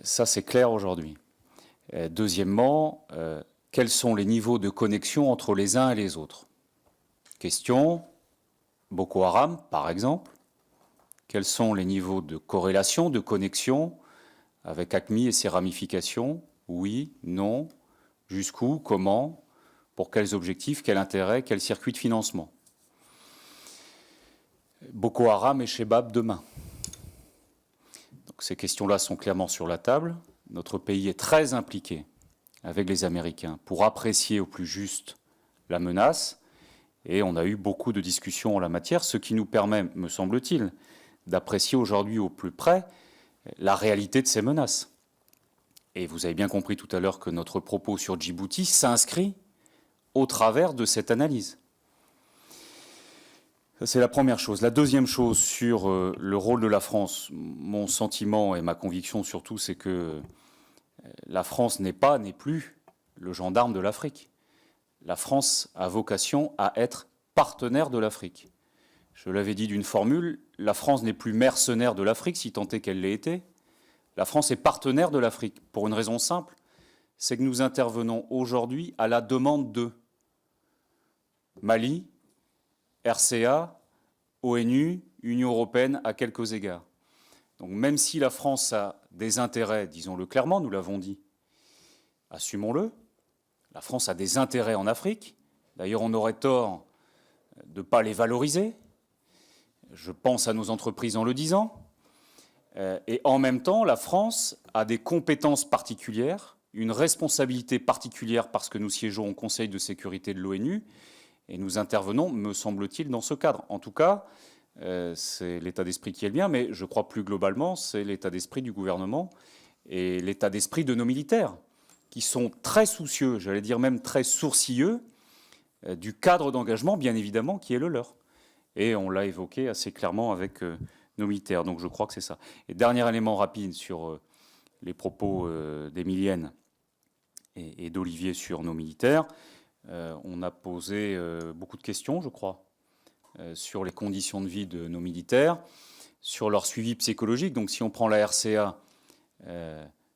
[SPEAKER 6] Ça, c'est clair aujourd'hui. Deuxièmement, quels sont les niveaux de connexion entre les uns et les autres? Question, Boko Haram, par exemple. Quels sont les niveaux de corrélation, de connexion avec AQMI et ses ramifications? Oui, non, jusqu'où, comment, pour quels objectifs, quel intérêt, quel circuit de financement? Boko Haram et Shebab demain. Donc ces questions-là sont clairement sur la table. Notre pays est très impliqué avec les Américains pour apprécier au plus juste la menace. Et on a eu beaucoup de discussions en la matière, ce qui nous permet, me semble-t-il, d'apprécier aujourd'hui au plus près la réalité de ces menaces. Et vous avez bien compris tout à l'heure que notre propos sur Djibouti s'inscrit au travers de cette analyse. Ça, c'est la première chose. La deuxième chose, sur le rôle de la France, mon sentiment et ma conviction surtout, c'est que la France n'est plus le gendarme de l'Afrique. la France a vocation à être partenaire de l'Afrique. Je l'avais dit d'une formule, la France n'est plus mercenaire de l'Afrique, si tant est qu'elle l'ait été. La France est partenaire de l'Afrique, pour une raison simple, c'est que nous intervenons aujourd'hui à la demande de Mali, RCA, ONU, Union européenne à quelques égards. Donc même si la France a des intérêts, disons-le clairement, nous l'avons dit, assumons-le, la France a des intérêts en Afrique. D'ailleurs, on aurait tort de ne pas les valoriser. Je pense à nos entreprises en le disant. Et en même temps, la France a des compétences particulières, une responsabilité particulière parce que nous siégeons au Conseil de sécurité de l'ONU et nous intervenons, me semble-t-il, dans ce cadre. En tout cas, c'est l'état d'esprit qui est le bien, mais je crois plus globalement, c'est l'état d'esprit du gouvernement et l'état d'esprit de nos militaires, qui sont très soucieux, j'allais dire même très sourcilleux, du cadre d'engagement, bien évidemment, qui est le leur. Et on l'a évoqué assez clairement avec nos militaires. Donc je crois que c'est ça. Et dernier élément rapide sur les propos d'Émilienne et d'Olivier sur nos militaires. On a posé beaucoup de questions, je crois, sur les conditions de vie de nos militaires, sur leur suivi psychologique. Donc si on prend la RCA,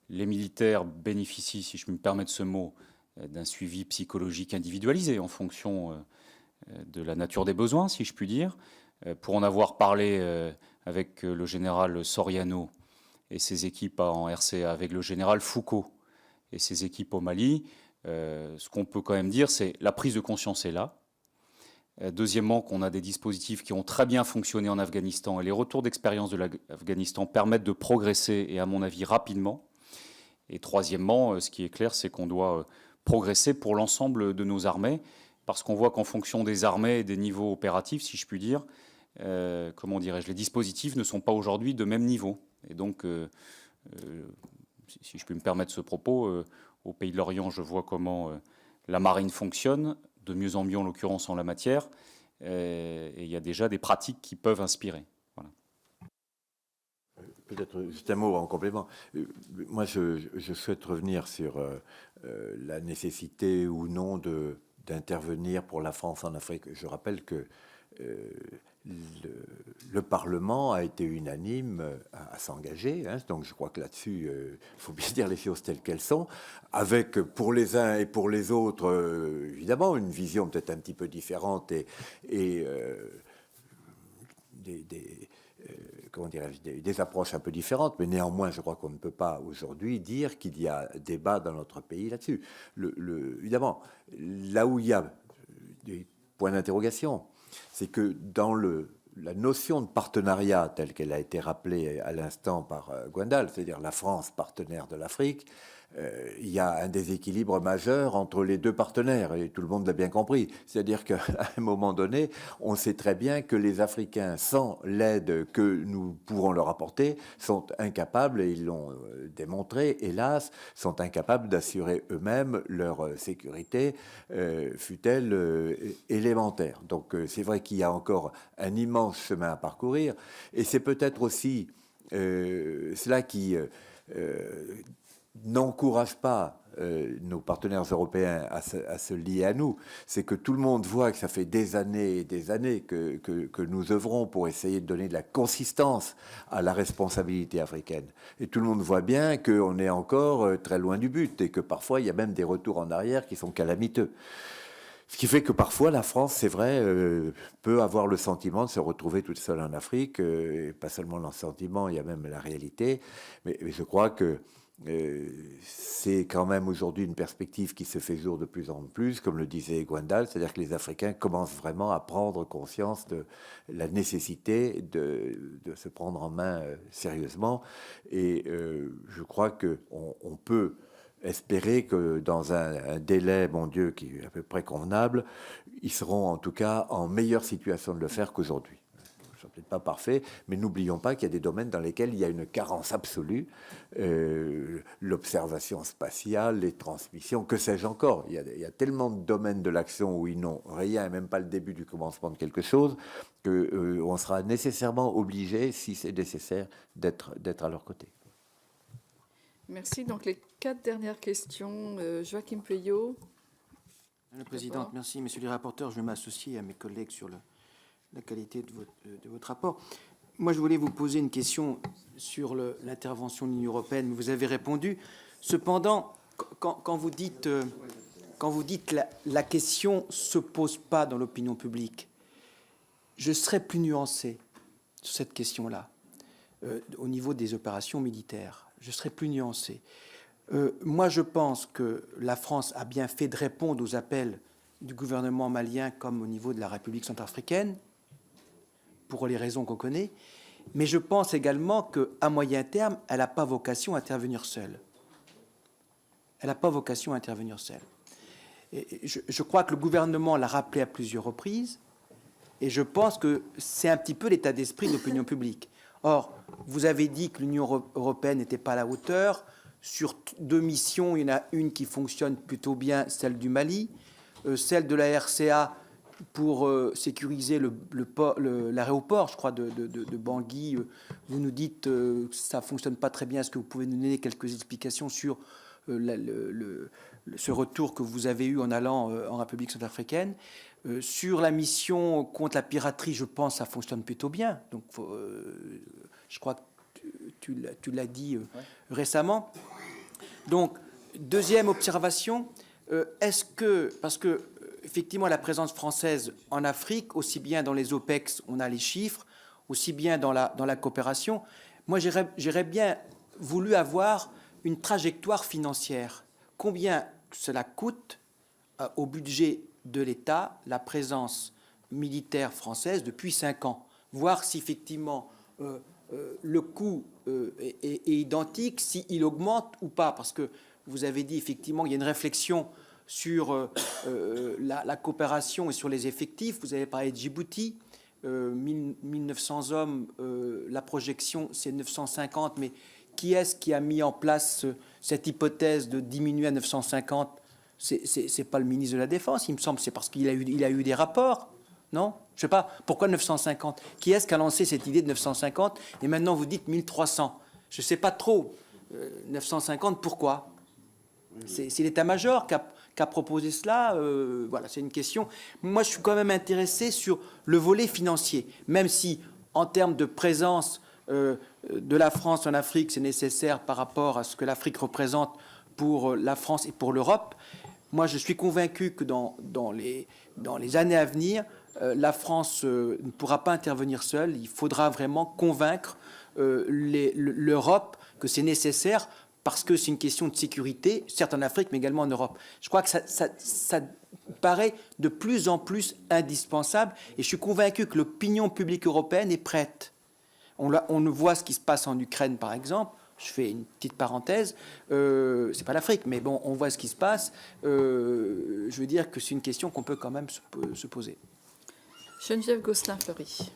[SPEAKER 6] les militaires bénéficient, si je me permets de ce mot, d'un suivi psychologique individualisé en fonction de la nature des besoins, si je puis dire. Pour en avoir parlé avec le général Soriano et ses équipes en RCA, avec le général Foucault et ses équipes au Mali, ce qu'on peut quand même dire, c'est la prise de conscience est là. Deuxièmement, qu'on a des dispositifs qui ont très bien fonctionné en Afghanistan et les retours d'expérience de l'Afghanistan permettent de progresser et à mon avis rapidement. Et troisièmement, ce qui est clair, c'est qu'on doit progresser pour l'ensemble de nos armées parce qu'on voit qu'en fonction des armées et des niveaux opératifs, si je puis dire, comment dirais-je, les dispositifs ne sont pas aujourd'hui de même niveau. Et donc, si je puis me permettre ce propos, au Pays de l'Orient, je vois comment la marine fonctionne, de mieux en mieux en l'occurrence en la matière, et il y a déjà des pratiques qui peuvent inspirer. Voilà.
[SPEAKER 5] Peut-être juste un mot en complément. Moi, je souhaite revenir sur la nécessité ou non d'intervenir pour la France en Afrique. Je rappelle que le Parlement a été unanime à s'engager, hein, donc je crois que là-dessus, il faut bien dire les choses telles qu'elles sont, avec pour les uns et pour les autres, évidemment, une vision peut-être un petit peu différente et comment dirais-je, des approches un peu différentes, mais néanmoins, je crois qu'on ne peut pas aujourd'hui dire qu'il y a débat dans notre pays là-dessus. Évidemment, là où il y a des points d'interrogation, c'est que dans la notion de partenariat telle qu'elle a été rappelée à l'instant par Gwendal, c'est-à-dire la France partenaire de l'Afrique, il y a un déséquilibre majeur entre les deux partenaires, et tout le monde l'a bien compris. C'est-à-dire qu'à un moment donné, on sait très bien que les Africains, sans l'aide que nous pourrons leur apporter, sont incapables, et ils l'ont démontré, hélas, sont incapables d'assurer eux-mêmes leur sécurité, fût-elle élémentaire. Donc c'est vrai qu'il y a encore un immense chemin à parcourir, et c'est peut-être aussi cela qui n'encourage pas nos partenaires européens à se lier à nous, c'est que tout le monde voit que ça fait des années et des années que nous œuvrons pour essayer de donner de la consistance à la responsabilité africaine. Et tout le monde voit bien qu'on est encore très loin du but et que parfois il y a même des retours en arrière qui sont calamiteux. Ce qui fait que parfois la France, c'est vrai, peut avoir le sentiment de se retrouver toute seule en Afrique, et pas seulement le sentiment, il y a même la réalité. Mais je crois que c'est quand même aujourd'hui une perspective qui se fait jour de plus en plus, comme le disait Gwendal, c'est-à-dire que les Africains commencent vraiment à prendre conscience de la nécessité de se prendre en main sérieusement. Et je crois qu'on peut espérer que dans un délai, mon Dieu, qui est à peu près convenable, ils seront en tout cas en meilleure situation de le faire qu'aujourd'hui. Ils ne sont peut-être pas parfaits, mais n'oublions pas qu'il y a des domaines dans lesquels il y a une carence absolue. L'observation spatiale, les transmissions, que sais-je encore. Il y a tellement de domaines de l'action où ils n'ont rien, et même pas le début du commencement de quelque chose, qu'on sera nécessairement obligé, si c'est nécessaire, d'être à leur côté.
[SPEAKER 1] Merci. Donc les 4 dernières questions. Joachim Pueyo.
[SPEAKER 10] Madame la Présidente, merci. Messieurs les rapporteurs, je vais m'associer à mes collègues sur la qualité de votre rapport. Moi, je voulais vous poser une question sur l'intervention de l'Union européenne. Vous avez répondu. Cependant, quand vous dites la question ne se pose pas dans l'opinion publique, je serais plus nuancé sur cette question-là. Au niveau des opérations militaires, je serais plus nuancé. Moi, je pense que la France a bien fait de répondre aux appels du gouvernement malien comme au niveau de la République centrafricaine, pour les raisons qu'on connaît, mais je pense également qu'à moyen terme, elle n'a pas vocation à intervenir seule. Elle n'a pas vocation à intervenir seule. Et je crois que le gouvernement l'a rappelé à plusieurs reprises, et je pense que c'est un petit peu l'état d'esprit de l'opinion publique. Or, vous avez dit que l'Union européenne n'était pas à la hauteur. Sur 2 missions, il y en a une qui fonctionne plutôt bien, celle du Mali, celle de la RCA pour sécuriser l'aéroport, je crois, de Bangui. Vous nous dites que ça ne fonctionne pas très bien. Est-ce que vous pouvez nous donner quelques explications sur ce retour que vous avez eu en allant en République centrafricaine? Sur la mission contre la piraterie, je pense que ça fonctionne plutôt bien. Donc, je crois que tu l'as dit récemment. Donc, deuxième observation, est-ce que, parce que effectivement la présence française en Afrique, aussi bien dans les OPEX, on a les chiffres, aussi bien dans la coopération, moi j'aurais bien voulu avoir une trajectoire financière. Combien cela coûte au budget de l'État la présence militaire française depuis 5 ans, voir si effectivement le coût est identique, s'il augmente ou pas, parce que vous avez dit effectivement il y a une réflexion sur la coopération et sur les effectifs. Vous avez parlé de Djibouti, 1900 hommes, la projection c'est 950, mais qui est-ce qui a mis en place cette hypothèse de diminuer à 950? C'est pas le ministre de la Défense, il me semble, c'est parce qu'il a eu des rapports, non? Je sais pas, pourquoi 950? Qui est-ce qui a lancé cette idée de 950? Et maintenant vous dites 1300. Je sais pas trop. 950, pourquoi? C'est l'état-major qui a proposé cela. Voilà, c'est une question. Moi, je suis quand même intéressé sur le volet financier, même si, en termes de présence de la France en Afrique, c'est nécessaire par rapport à ce que l'Afrique représente pour la France et pour l'Europe. Moi, je suis convaincu que dans les années à venir, la France ne pourra pas intervenir seule. Il faudra vraiment convaincre l'Europe que c'est nécessaire, parce que c'est une question de sécurité, certes en Afrique, mais également en Europe. Je crois que ça paraît de plus en plus indispensable, et je suis convaincu que l'opinion publique européenne est prête. On voit ce qui se passe en Ukraine, par exemple. Je fais une petite parenthèse. C'est pas l'Afrique, mais bon, on voit ce qui se passe. Je veux dire que c'est une question qu'on peut quand même se poser.
[SPEAKER 1] Geneviève Gosselin-Fleury.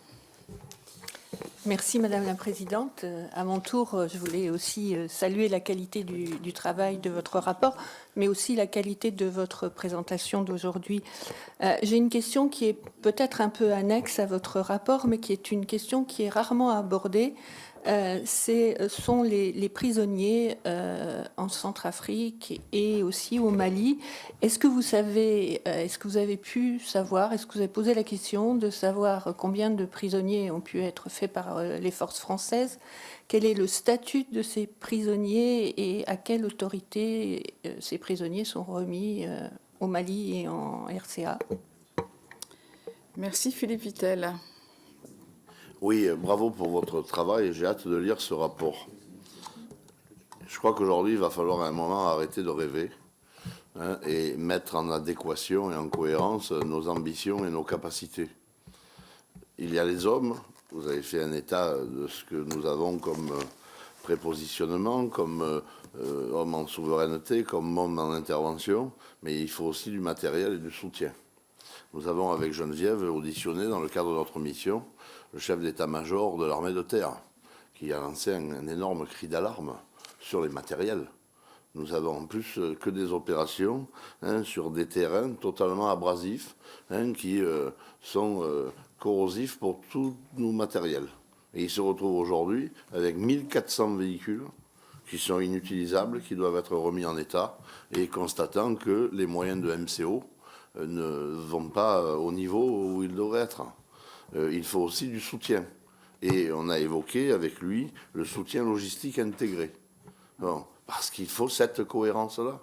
[SPEAKER 11] Merci Madame la Présidente. À mon tour, je voulais aussi saluer la qualité du travail de votre rapport, mais aussi la qualité de votre présentation d'aujourd'hui. J'ai une question qui est peut-être un peu annexe à votre rapport, mais qui est une question qui est rarement abordée. Sont les prisonniers en Centrafrique et aussi au Mali. Est-ce que vous savez, est-ce que vous avez pu savoir, est-ce que vous avez posé la question de savoir combien de prisonniers ont pu être faits par les forces françaises? Quel est le statut de ces prisonniers et à quelle autorité ces prisonniers sont remis au Mali et en RCA?
[SPEAKER 1] Merci Philippe Vitel.
[SPEAKER 12] Oui, bravo pour votre travail. J'ai hâte de lire ce rapport. Je crois qu'aujourd'hui, il va falloir à un moment arrêter de rêver et mettre en adéquation et en cohérence nos ambitions et nos capacités. Il y a les hommes. Vous avez fait un état de ce que nous avons comme prépositionnement, comme hommes en souveraineté, comme hommes en intervention, mais il faut aussi du matériel et du soutien. Nous avons, avec Geneviève, auditionné dans le cadre de notre mission le chef d'état-major de l'armée de terre, qui a lancé un énorme cri d'alarme sur les matériels. Nous avons en plus que des opérations sur des terrains totalement abrasifs, qui sont corrosifs pour tous nos matériels. Et ils se retrouvent aujourd'hui avec 1400 véhicules qui sont inutilisables, qui doivent être remis en état, et constatant que les moyens de MCO ne vont pas au niveau où ils devraient être. Il faut aussi du soutien. Et on a évoqué avec lui le soutien logistique intégré. Bon, parce qu'il faut cette cohérence-là.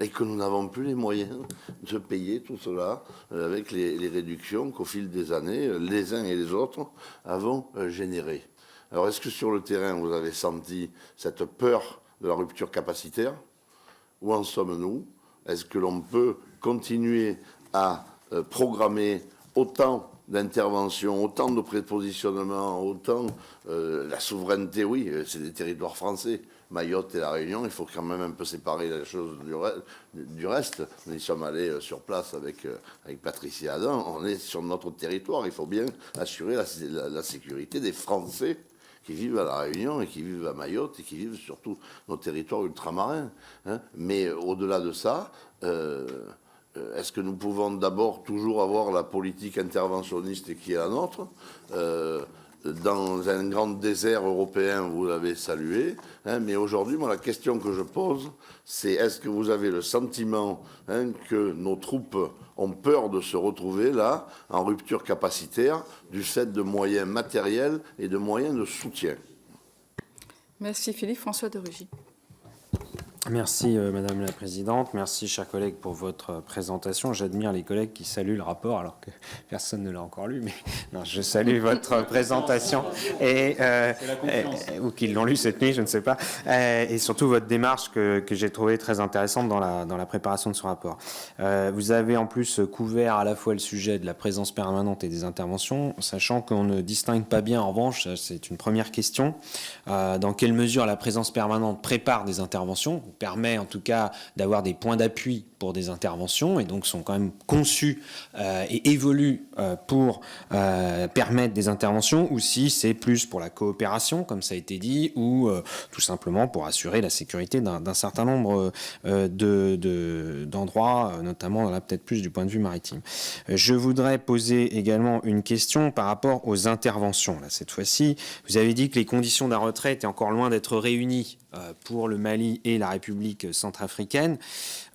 [SPEAKER 12] Et que nous n'avons plus les moyens de payer tout cela avec les réductions qu'au fil des années, les uns et les autres avons générées. Alors, est-ce que sur le terrain, vous avez senti cette peur de la rupture capacitaire? Où en sommes-nous? Est-ce que l'on peut continuer à programmer autant d'interventions, autant de prépositionnements, autant la souveraineté? Oui, c'est des territoires français. Mayotte et La Réunion, il faut quand même un peu séparer les choses du reste. Nous y sommes allés sur place avec Patricia Adam. On est sur notre territoire. Il faut bien assurer la sécurité des Français qui vivent à La Réunion et qui vivent à Mayotte et qui vivent sur tous nos territoires ultramarins. Hein. Mais au-delà de ça, est-ce que nous pouvons d'abord toujours avoir la politique interventionniste qui est la nôtre dans un grand désert européen, vous l'avez salué, hein, mais aujourd'hui, moi, la question que je pose, c'est est-ce que vous avez le sentiment que nos troupes ont peur de se retrouver là, en rupture capacitaire, du fait de moyens matériels et de moyens de soutien?
[SPEAKER 1] Merci Philippe. François de Rugy.
[SPEAKER 13] Merci Madame la Présidente, merci chers collègues pour votre présentation. J'admire les collègues qui saluent le rapport alors que personne ne l'a encore lu, mais non, je salue votre présentation ou qu'ils l'ont lu cette nuit, je ne sais pas, et surtout votre démarche que j'ai trouvée très intéressante dans la préparation de ce rapport. Vous avez en plus couvert à la fois le sujet de la présence permanente et des interventions, sachant qu'on ne distingue pas bien, en revanche, c'est une première question, dans quelle mesure la présence permanente prépare des interventions, permet en tout cas d'avoir des points d'appui pour des interventions et donc sont quand même conçus et évoluent pour permettre des interventions, ou si c'est plus pour la coopération, comme ça a été dit, ou tout simplement pour assurer la sécurité d'un certain nombre d'endroits, notamment là peut-être plus du point de vue maritime. Je voudrais poser également une question par rapport aux interventions. Là, cette fois-ci, vous avez dit que les conditions d'un retrait étaient encore loin d'être réunies pour le Mali et la République centrafricaine.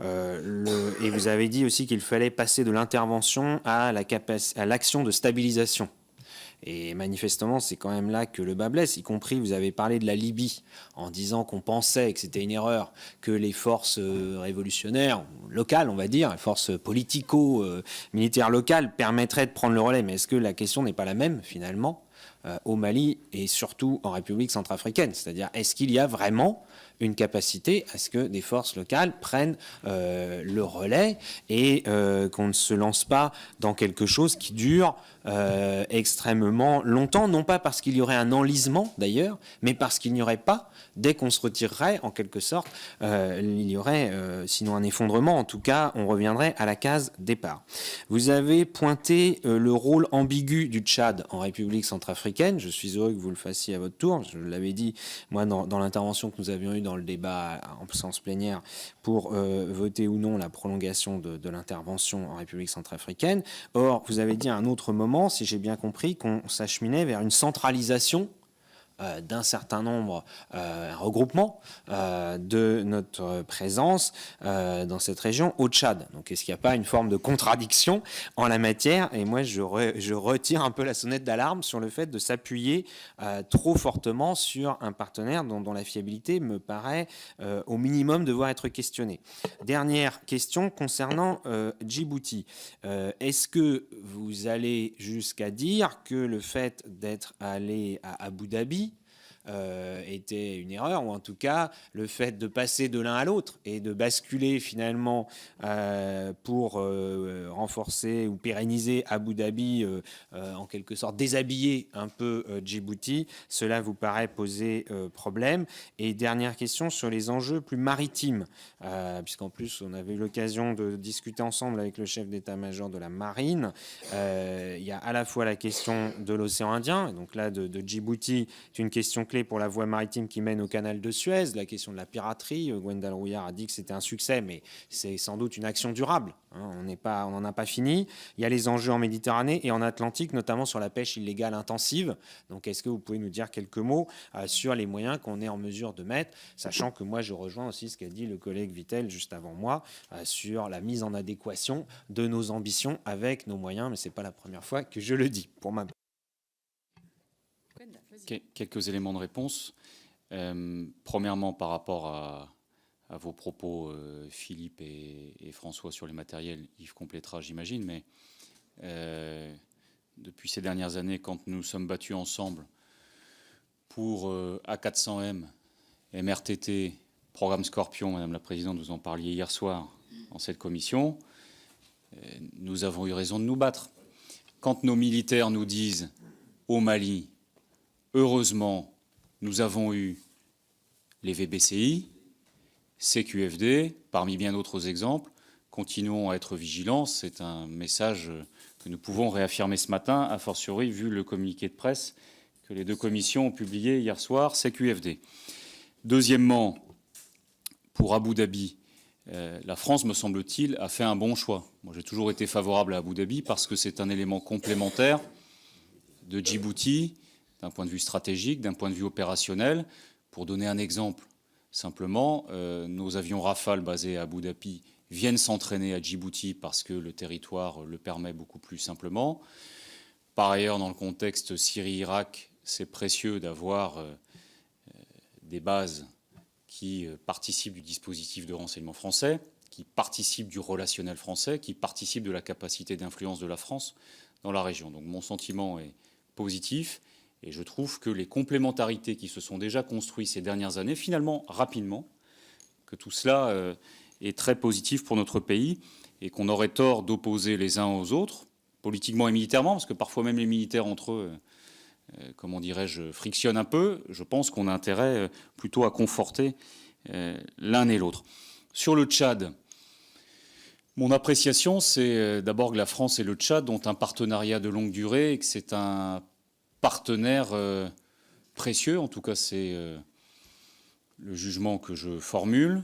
[SPEAKER 13] Et vous avez dit aussi qu'il fallait passer de l'intervention à l'action de stabilisation. Et manifestement, c'est quand même là que le bas blesse, y compris, vous avez parlé de la Libye, en disant qu'on pensait, que c'était une erreur, que les forces révolutionnaires, locales, on va dire, les forces politico-militaires locales permettraient de prendre le relais. Mais est-ce que la question n'est pas la même, finalement, au Mali et surtout en République centrafricaine? C'est-à-dire, est-ce qu'il y a vraiment une capacité à ce que des forces locales prennent le relais et qu'on ne se lance pas dans quelque chose qui dure extrêmement longtemps, non pas parce qu'il y aurait un enlisement d'ailleurs, mais parce qu'il n'y aurait pas, dès qu'on se retirerait en quelque sorte, il y aurait sinon un effondrement, en tout cas on reviendrait à la case départ. Vous avez pointé le rôle ambigu du Tchad en République centrafricaine, je suis heureux que vous le fassiez à votre tour, je l'avais dit moi dans l'intervention que nous avions eue dans le débat en séance plénière pour voter ou non la prolongation de l'intervention en République centrafricaine. Or, vous avez dit à un autre moment, si j'ai bien compris, qu'on s'acheminait vers une centralisation d'un certain nombre, un regroupement de notre présence dans cette région au Tchad. Donc est-ce qu'il n'y a pas une forme de contradiction en la matière? Et moi je retire un peu la sonnette d'alarme sur le fait de s'appuyer trop fortement sur un partenaire dont la fiabilité me paraît au minimum devoir être questionnée. Dernière question concernant Djibouti. Est-ce que vous allez jusqu'à dire que le fait d'être allé à Abu Dhabi était une erreur, ou en tout cas le fait de passer de l'un à l'autre et de basculer finalement pour renforcer ou pérenniser Abu Dhabi, en quelque sorte déshabiller un peu Djibouti, cela vous paraît poser problème? Et dernière question sur les enjeux plus maritimes, puisqu'en plus on avait eu l'occasion de discuter ensemble avec le chef d'état-major de la marine. Il y a à la fois la question de l'océan Indien, donc là de Djibouti, c'est une question clé pour la voie maritime qui mène au canal de Suez, la question de la piraterie. Gwendal Rouillard a dit que c'était un succès, mais c'est sans doute une action durable. On n'en a pas fini. Il y a les enjeux en Méditerranée et en Atlantique, notamment sur la pêche illégale intensive. Donc, est-ce que vous pouvez nous dire quelques mots sur les moyens qu'on est en mesure de mettre, sachant que moi, je rejoins aussi ce qu'a dit le collègue Vittel juste avant moi sur la mise en adéquation de nos ambitions avec nos moyens, mais ce n'est pas la première fois que je le dis, pour ma part.
[SPEAKER 6] Quelques éléments de réponse. Premièrement, par rapport à vos propos, Philippe et François, sur les matériels, Yves complétera, j'imagine, mais depuis ces dernières années, quand nous nous sommes battus ensemble pour A400M, MRTT, programme Scorpion, Madame la Présidente, vous en parliez hier soir en cette commission, nous avons eu raison de nous battre. Quand nos militaires nous disent au Mali, heureusement, nous avons eu les VBCI, CQFD, parmi bien d'autres exemples. Continuons à être vigilants. C'est un message que nous pouvons réaffirmer ce matin, a fortiori vu le communiqué de presse que les deux commissions ont publié hier soir, CQFD. Deuxièmement, pour Abu Dhabi, la France, me semble-t-il, a fait un bon choix. Moi, j'ai toujours été favorable à Abu Dhabi parce que c'est un élément complémentaire de Djibouti, d'un point de vue stratégique, d'un point de vue opérationnel. Pour donner un exemple, simplement, nos avions Rafale basés à Abu Dhabi viennent s'entraîner à Djibouti parce que le territoire le permet beaucoup plus simplement. Par ailleurs, dans le contexte Syrie-Irak, c'est précieux d'avoir des bases qui participent du dispositif de renseignement français, qui participent du relationnel français, qui participent de la capacité d'influence de la France dans la région. Donc mon sentiment est positif. Et je trouve que les complémentarités qui se sont déjà construites ces dernières années, finalement, rapidement, que tout cela est très positif pour notre pays et qu'on aurait tort d'opposer les uns aux autres, politiquement et militairement, parce que parfois même les militaires entre eux, comment dirais-je, frictionnent un peu. Je pense qu'on a intérêt plutôt à conforter l'un et l'autre. Sur le Tchad, mon appréciation, c'est d'abord que la France et le Tchad ont un partenariat de longue durée et que c'est un partenaire précieux, en tout cas c'est le jugement que je formule,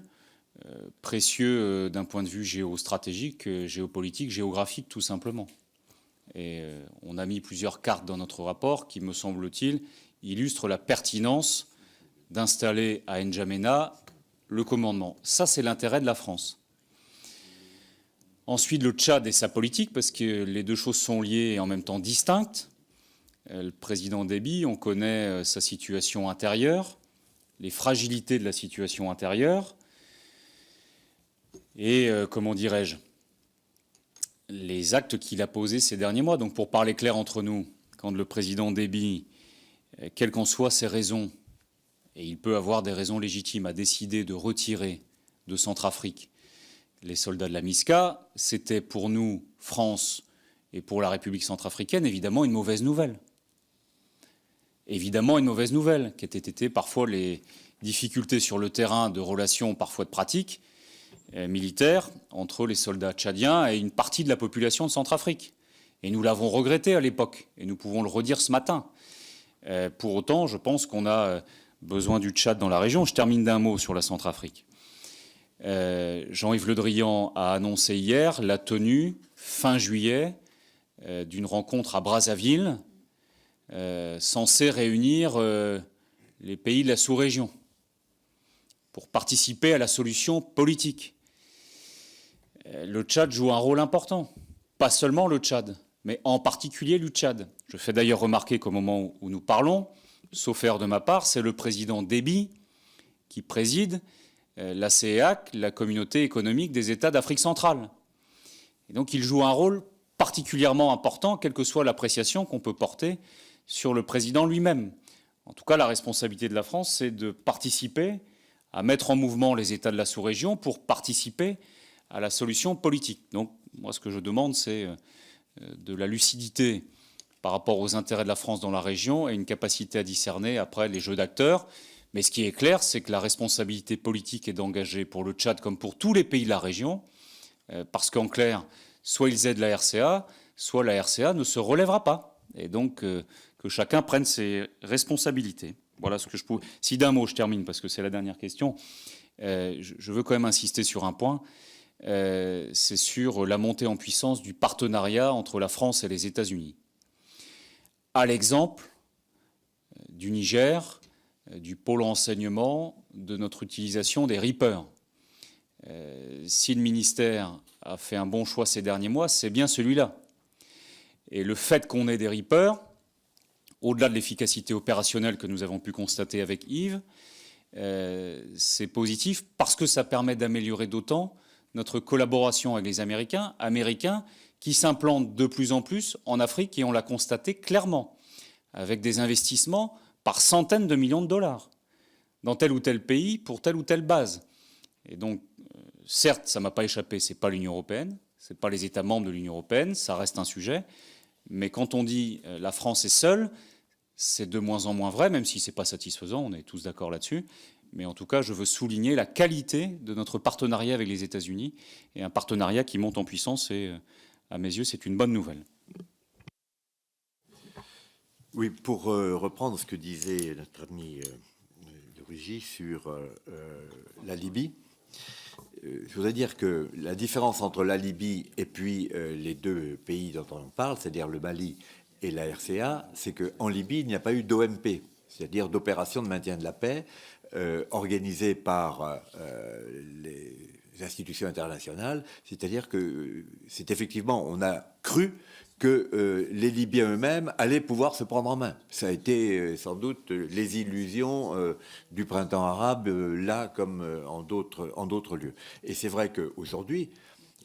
[SPEAKER 6] précieux d'un point de vue géostratégique, géopolitique, géographique tout simplement. Et on a mis plusieurs cartes dans notre rapport qui, me semble-t-il, illustrent la pertinence d'installer à N'Djamena le commandement. Ça, c'est l'intérêt de la France. Ensuite, le Tchad et sa politique, parce que les deux choses sont liées et en même temps distinctes. Le président Déby, on connaît sa situation intérieure, les fragilités de la situation intérieure et, comment dirais-je, les actes qu'il a posés ces derniers mois. Donc pour parler clair entre nous, quand le président Déby, quelles qu'en soient ses raisons, et il peut avoir des raisons légitimes, a décidé de retirer de Centrafrique les soldats de la MISCA, c'était pour nous, France, et pour la République centrafricaine, évidemment une mauvaise nouvelle. Évidemment une mauvaise nouvelle, qui était été parfois les difficultés sur le terrain de relations, parfois de pratiques militaires, entre les soldats tchadiens et une partie de la population de Centrafrique. Et nous l'avons regretté à l'époque, et nous pouvons le redire ce matin. Pour autant, je pense qu'on a besoin du Tchad dans la région. Je termine d'un mot sur la Centrafrique. Jean-Yves Le Drian a annoncé hier la tenue, fin juillet, d'une rencontre à Brazzaville, censée réunir les pays de la sous-région pour participer à la solution politique. Le Tchad joue un rôle important, pas seulement le Tchad, mais en particulier le Tchad. Je fais d'ailleurs remarquer qu'au moment où nous parlons, sauf erreur de ma part, c'est le président Déby qui préside la CEAC, la Communauté économique des États d'Afrique centrale. Et donc il joue un rôle particulièrement important, quelle que soit l'appréciation qu'on peut porter sur le président lui-même. En tout cas, la responsabilité de la France, c'est de participer à mettre en mouvement les États de la sous-région pour participer à la solution politique. Donc, moi, ce que je demande, c'est de la lucidité par rapport aux intérêts de la France dans la région et une capacité à discerner après les jeux d'acteurs. Mais ce qui est clair, c'est que la responsabilité politique est d'engager pour le Tchad comme pour tous les pays de la région, parce qu'en clair, soit ils aident la RCA, soit la RCA ne se relèvera pas. Et donc, que chacun prenne ses responsabilités. Voilà ce que je peux. Si d'un mot, je termine parce que c'est la dernière question. Je veux quand même insister sur un point. C'est sur la montée en puissance du partenariat entre la France et les États-Unis. À l'exemple du Niger, du pôle renseignement, de notre utilisation des Reapers. Si le ministère a fait un bon choix ces derniers mois, c'est bien celui-là. Et le fait qu'on ait des Reapers, au-delà de l'efficacité opérationnelle que nous avons pu constater avec Yves, c'est positif parce que ça permet d'améliorer d'autant notre collaboration avec les Américains qui s'implantent de plus en plus en Afrique et on l'a constaté clairement, avec des investissements par centaines de millions de dollars dans tel ou tel pays pour telle ou telle base. Et donc, certes, ça ne m'a pas échappé, ce n'est pas l'Union européenne, ce n'est pas les États membres de l'Union européenne, ça reste un sujet. Mais quand on dit la France est seule, c'est de moins en moins vrai, même si ce n'est pas satisfaisant, on est tous d'accord là-dessus. Mais en tout cas, je veux souligner la qualité de notre partenariat avec les États-Unis, et un partenariat qui monte en puissance, et à mes yeux, c'est une bonne nouvelle.
[SPEAKER 5] Oui, pour reprendre ce que disait notre ami de Rugy sur la Libye, je voudrais dire que la différence entre la Libye et puis les deux pays dont on parle, c'est-à-dire le Mali et la RCA, c'est qu'en Libye, il n'y a pas eu d'OMP, c'est-à-dire d'opération de maintien de la paix, organisée par les institutions internationales. C'est-à-dire que c'est effectivement, on a cru que les Libyens eux-mêmes allaient pouvoir se prendre en main. Ça a été sans doute les illusions du printemps arabe, là comme en d'autres lieux. Et c'est vrai qu'aujourd'hui,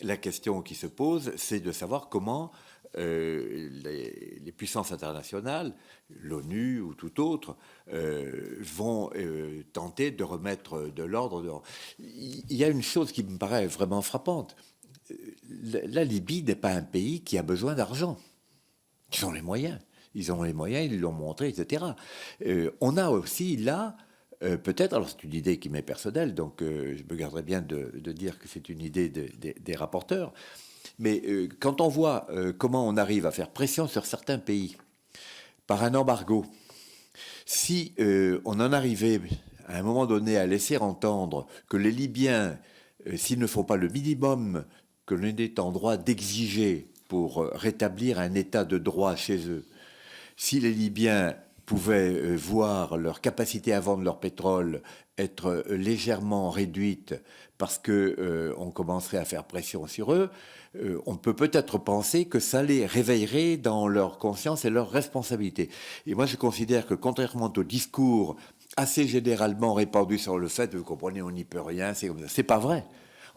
[SPEAKER 5] la question qui se pose, c'est de savoir comment les puissances internationales, l'ONU ou tout autre, vont tenter de remettre de l'ordre. Il y a une chose qui me paraît vraiment frappante. La Libye n'est pas un pays qui a besoin d'argent. Ils ont les moyens. Ils ont les moyens, ils l'ont montré, etc. On a aussi là, peut-être, alors c'est une idée qui m'est personnelle, donc je me garderai bien de dire que c'est une idée des rapporteurs, mais quand on voit comment on arrive à faire pression sur certains pays par un embargo, si on en arrivait à un moment donné à laisser entendre que les Libyens, s'ils ne font pas le minimum que l'on est en droit d'exiger pour rétablir un état de droit chez eux, si les Libyens pouvaient voir leur capacité à vendre leur pétrole être légèrement réduite parce qu'on commencerait à faire pression sur eux, on peut peut-être penser que ça les réveillerait dans leur conscience et leur responsabilité. Et moi, je considère que contrairement au discours assez généralement répandu sur le fait, vous comprenez, on n'y peut rien, c'est comme ça, c'est pas vrai.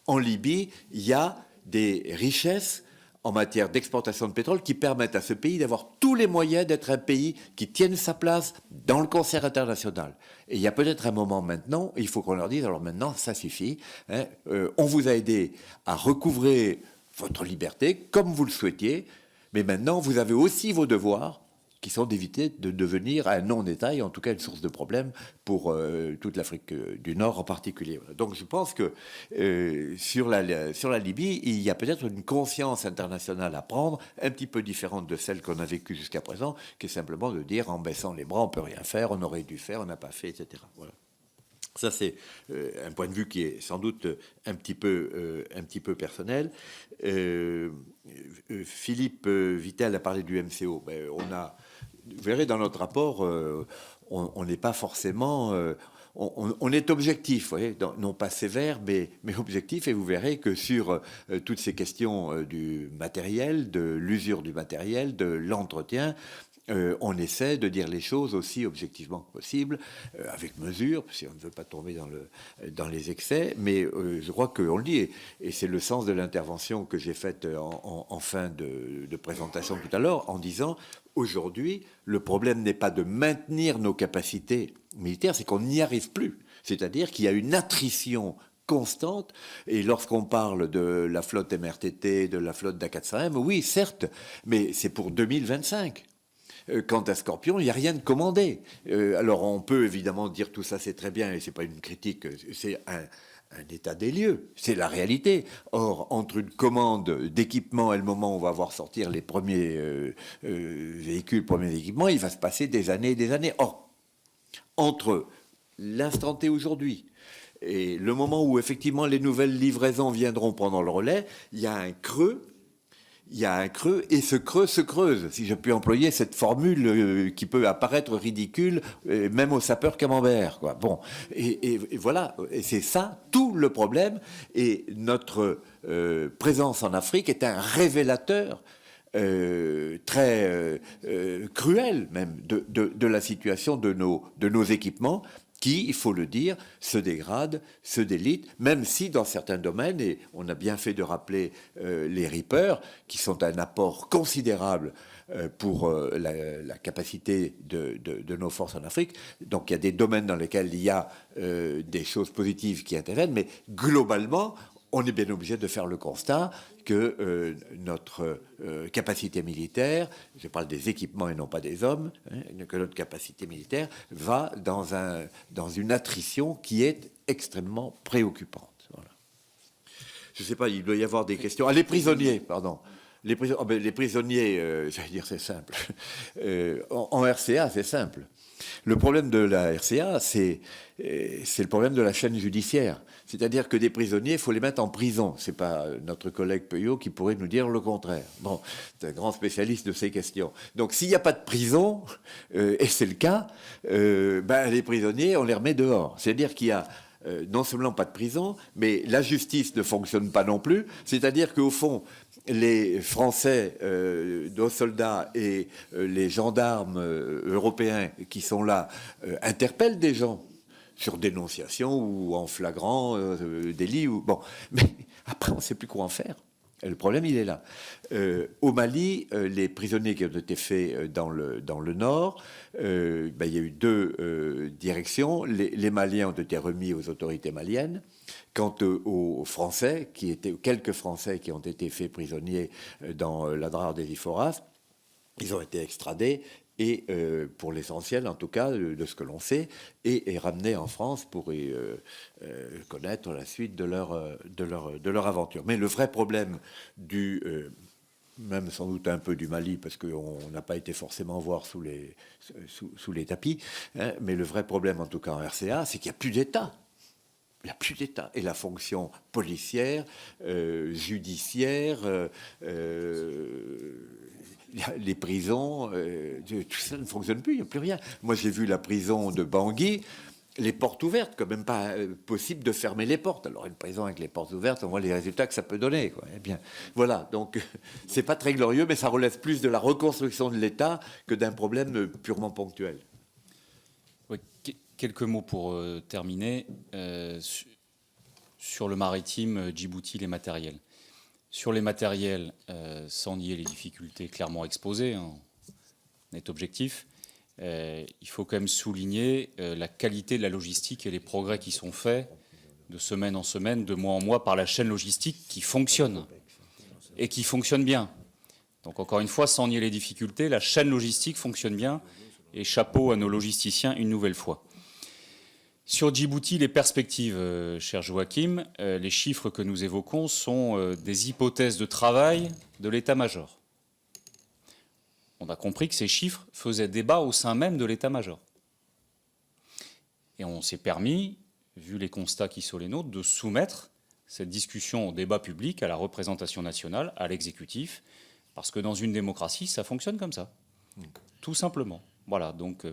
[SPEAKER 5] En Libye, il y a des richesses en matière d'exportation de pétrole qui permettent à ce pays d'avoir tous les moyens d'être un pays qui tienne sa place dans le concert international. Et il y a peut-être un moment maintenant, il faut qu'on leur dise, alors maintenant, ça suffit, hein, on vous a aidé à recouvrer votre liberté comme vous le souhaitiez, mais maintenant, vous avez aussi vos devoirs qui sont d'éviter de devenir un non-État, en tout cas une source de problème pour toute l'Afrique du Nord en particulier. Donc je pense que sur la Libye, il y a peut-être une conscience internationale à prendre, un petit peu différente de celle qu'on a vécue jusqu'à présent, qui est simplement de dire en baissant les bras, on ne peut rien faire, on aurait dû faire, on n'a pas fait, etc. Voilà. Ça, c'est un point de vue qui est sans doute un petit peu personnel. Philippe Vittel a parlé du MCO. Ben, vous verrez dans notre rapport, on n'est pas forcément... on est objectif, vous voyez, non pas sévère, mais objectif. Et vous verrez que sur toutes ces questions du matériel, de l'usure du matériel, de l'entretien, on essaie de dire les choses aussi objectivement que possible, avec mesure, si on ne veut pas tomber dans les excès, mais je crois qu'on le dit, et c'est le sens de l'intervention que j'ai faite en fin de présentation tout à l'heure, en disant, aujourd'hui, le problème n'est pas de maintenir nos capacités militaires, c'est qu'on n'y arrive plus. C'est-à-dire qu'il y a une attrition constante, et lorsqu'on parle de la flotte MRTT, de la flotte d'A400M, oui, certes, mais c'est pour 2025. Quant à Scorpion, il n'y a rien de commandé. Alors on peut évidemment dire tout ça c'est très bien, et c'est pas une critique, c'est un état des lieux, c'est la réalité. Or, entre une commande d'équipement et le moment où on va voir sortir les premiers véhicules, premiers équipements, il va se passer des années et des années. Or, entre l'instant T aujourd'hui et le moment où effectivement les nouvelles livraisons viendront prendre le relais, il y a un creux. Il y a un creux, et ce creux se creuse, si je puis employer cette formule qui peut apparaître ridicule, même au sapeur camembert, quoi. Bon, et voilà, et c'est ça tout le problème, et notre présence en Afrique est un révélateur très cruel même de la situation de nos équipements, qui, il faut le dire, se dégrade, se délite, même si dans certains domaines, et on a bien fait de rappeler les Reapers, qui sont un apport considérable pour la capacité de nos forces en Afrique. Donc il y a des domaines dans lesquels il y a des choses positives qui interviennent, mais globalement, on est bien obligé de faire le constat que notre capacité militaire, je parle des équipements et non pas des hommes, hein, que notre capacité militaire va dans une attrition qui est extrêmement préoccupante. Voilà. Je ne sais pas, il doit y avoir des questions. Ah, les prisonniers, pardon. Les prisonniers, j'allais dire c'est simple. En RCA, c'est simple. Le problème de la RCA, c'est le problème de la chaîne judiciaire. C'est-à-dire que des prisonniers, il faut les mettre en prison. Ce n'est pas notre collègue Peuillot qui pourrait nous dire le contraire. Bon, c'est un grand spécialiste de ces questions. Donc s'il n'y a pas de prison, et c'est le cas, les prisonniers, on les remet dehors. C'est-à-dire qu'il y a non seulement pas de prison, mais la justice ne fonctionne pas non plus. C'est-à-dire qu'au fond, les Français, nos soldats et les gendarmes européens qui sont là interpellent des gens sur dénonciation ou en flagrant délit. Bon. Mais après, on ne sait plus quoi en faire. Et le problème, il est là. Au Mali, les prisonniers qui ont été faits dans le nord, il y a eu deux directions. Les Maliens ont été remis aux autorités maliennes. Quant aux Français, quelques Français qui ont été faits prisonniers dans la Drare des Iforas, ils ont été extradés et, pour l'essentiel en tout cas, de ce que l'on sait, et ramenés en France pour y connaître la suite de leur aventure. Mais le vrai problème même sans doute un peu du Mali, parce qu'on n'a pas été forcément voir sous les tapis, hein, mais le vrai problème en tout cas en RCA, c'est qu'il n'y a plus d'État. Il n'y a plus d'État. Et la fonction policière, judiciaire, les prisons, tout ça ne fonctionne plus, il n'y a plus rien. Moi, j'ai vu la prison de Bangui, les portes ouvertes, quand même pas possible de fermer les portes. Alors, une prison avec les portes ouvertes, on voit les résultats que ça peut donner, quoi. Eh bien, voilà. Donc, c'est pas très glorieux, mais ça relève plus de la reconstruction de l'État que d'un problème purement ponctuel.
[SPEAKER 6] Oui, quelques mots pour terminer. Sur le maritime, Djibouti, les matériels. Sur les matériels, sans nier les difficultés clairement exposées, hein, on est objectif, il faut quand même souligner la qualité de la logistique et les progrès qui sont faits de semaine en semaine, de mois en mois, par la chaîne logistique qui fonctionne et qui fonctionne bien. Donc encore une fois, sans nier les difficultés, la chaîne logistique fonctionne bien et chapeau à nos logisticiens une nouvelle fois. Sur Djibouti, les perspectives, cher Joachim, les chiffres que nous évoquons sont des hypothèses de travail de l'état-major. On a compris que ces chiffres faisaient débat au sein même de l'état-major. Et on s'est permis, vu les constats qui sont les nôtres, de soumettre cette discussion au débat public, à la représentation nationale, à l'exécutif, parce que dans une démocratie, ça fonctionne comme ça, tout simplement. Voilà, donc...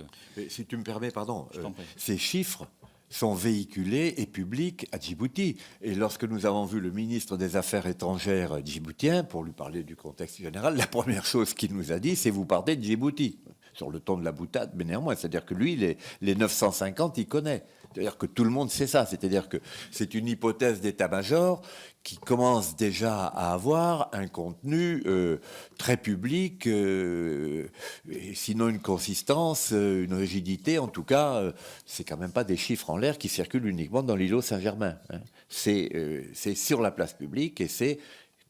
[SPEAKER 5] si tu me permets, pardon, ces chiffres sont véhiculés et publics à Djibouti. Et lorsque nous avons vu le ministre des Affaires étrangères djiboutien, pour lui parler du contexte général, la première chose qu'il nous a dit, c'est « vous partez de Djibouti ». Sur le ton de la boutade, mais néanmoins, c'est-à-dire que lui, les 950, il connaît. C'est-à-dire que tout le monde sait ça. C'est-à-dire que c'est une hypothèse d'état-major qui commence déjà à avoir un contenu très public, et sinon une consistance, une rigidité. En tout cas, c'est quand même pas des chiffres en l'air qui circulent uniquement dans l'îlot Saint-Germain, hein. C'est sur la place publique et c'est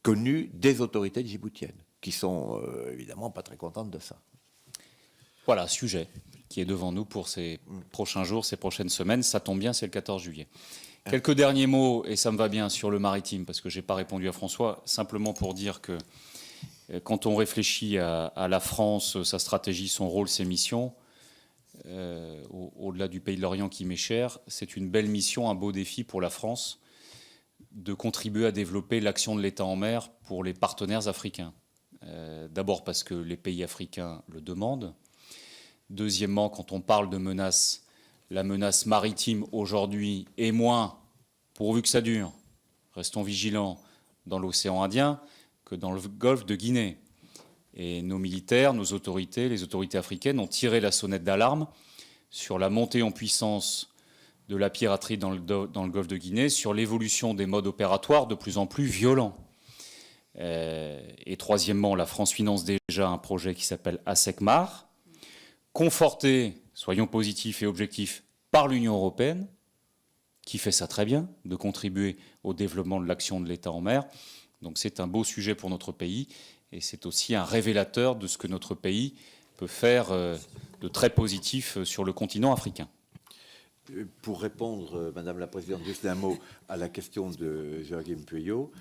[SPEAKER 5] connu des autorités djiboutiennes qui sont évidemment pas très contentes de ça.
[SPEAKER 6] Voilà, sujet qui est devant nous pour ces prochains jours, ces prochaines semaines. Ça tombe bien, c'est le 14 juillet. Quelques derniers mots, et ça me va bien, sur le maritime, parce que je n'ai pas répondu à François, simplement pour dire que quand on réfléchit à la France, sa stratégie, son rôle, ses missions, au-delà du pays de l'Orient qui m'est cher, c'est une belle mission, un beau défi pour la France de contribuer à développer l'action de l'État en mer pour les partenaires africains. D'abord parce que les pays africains le demandent. Deuxièmement, quand on parle de menaces, la menace maritime aujourd'hui est moins, pourvu que ça dure, restons vigilants, dans l'océan Indien que dans le golfe de Guinée. Et nos militaires, nos autorités, les autorités africaines ont tiré la sonnette d'alarme sur la montée en puissance de la piraterie dans le golfe de Guinée, sur l'évolution des modes opératoires de plus en plus violents. Et troisièmement, la France finance déjà un projet qui s'appelle ASECMAR, conforté, soyons positifs et objectifs, par l'Union européenne, qui fait ça très bien, de contribuer au développement de l'action de l'État en mer. Donc c'est un beau sujet pour notre pays, et c'est aussi un révélateur de ce que notre pays peut faire de très positif sur le continent africain.
[SPEAKER 5] Pour répondre, Madame la Présidente, juste un mot à la question de Joachim Pueyo,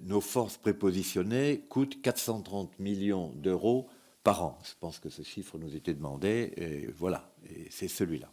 [SPEAKER 5] nos forces prépositionnées coûtent 430 millions d'euros par an. Je pense que ce chiffre nous était demandé, et voilà, et c'est celui-là.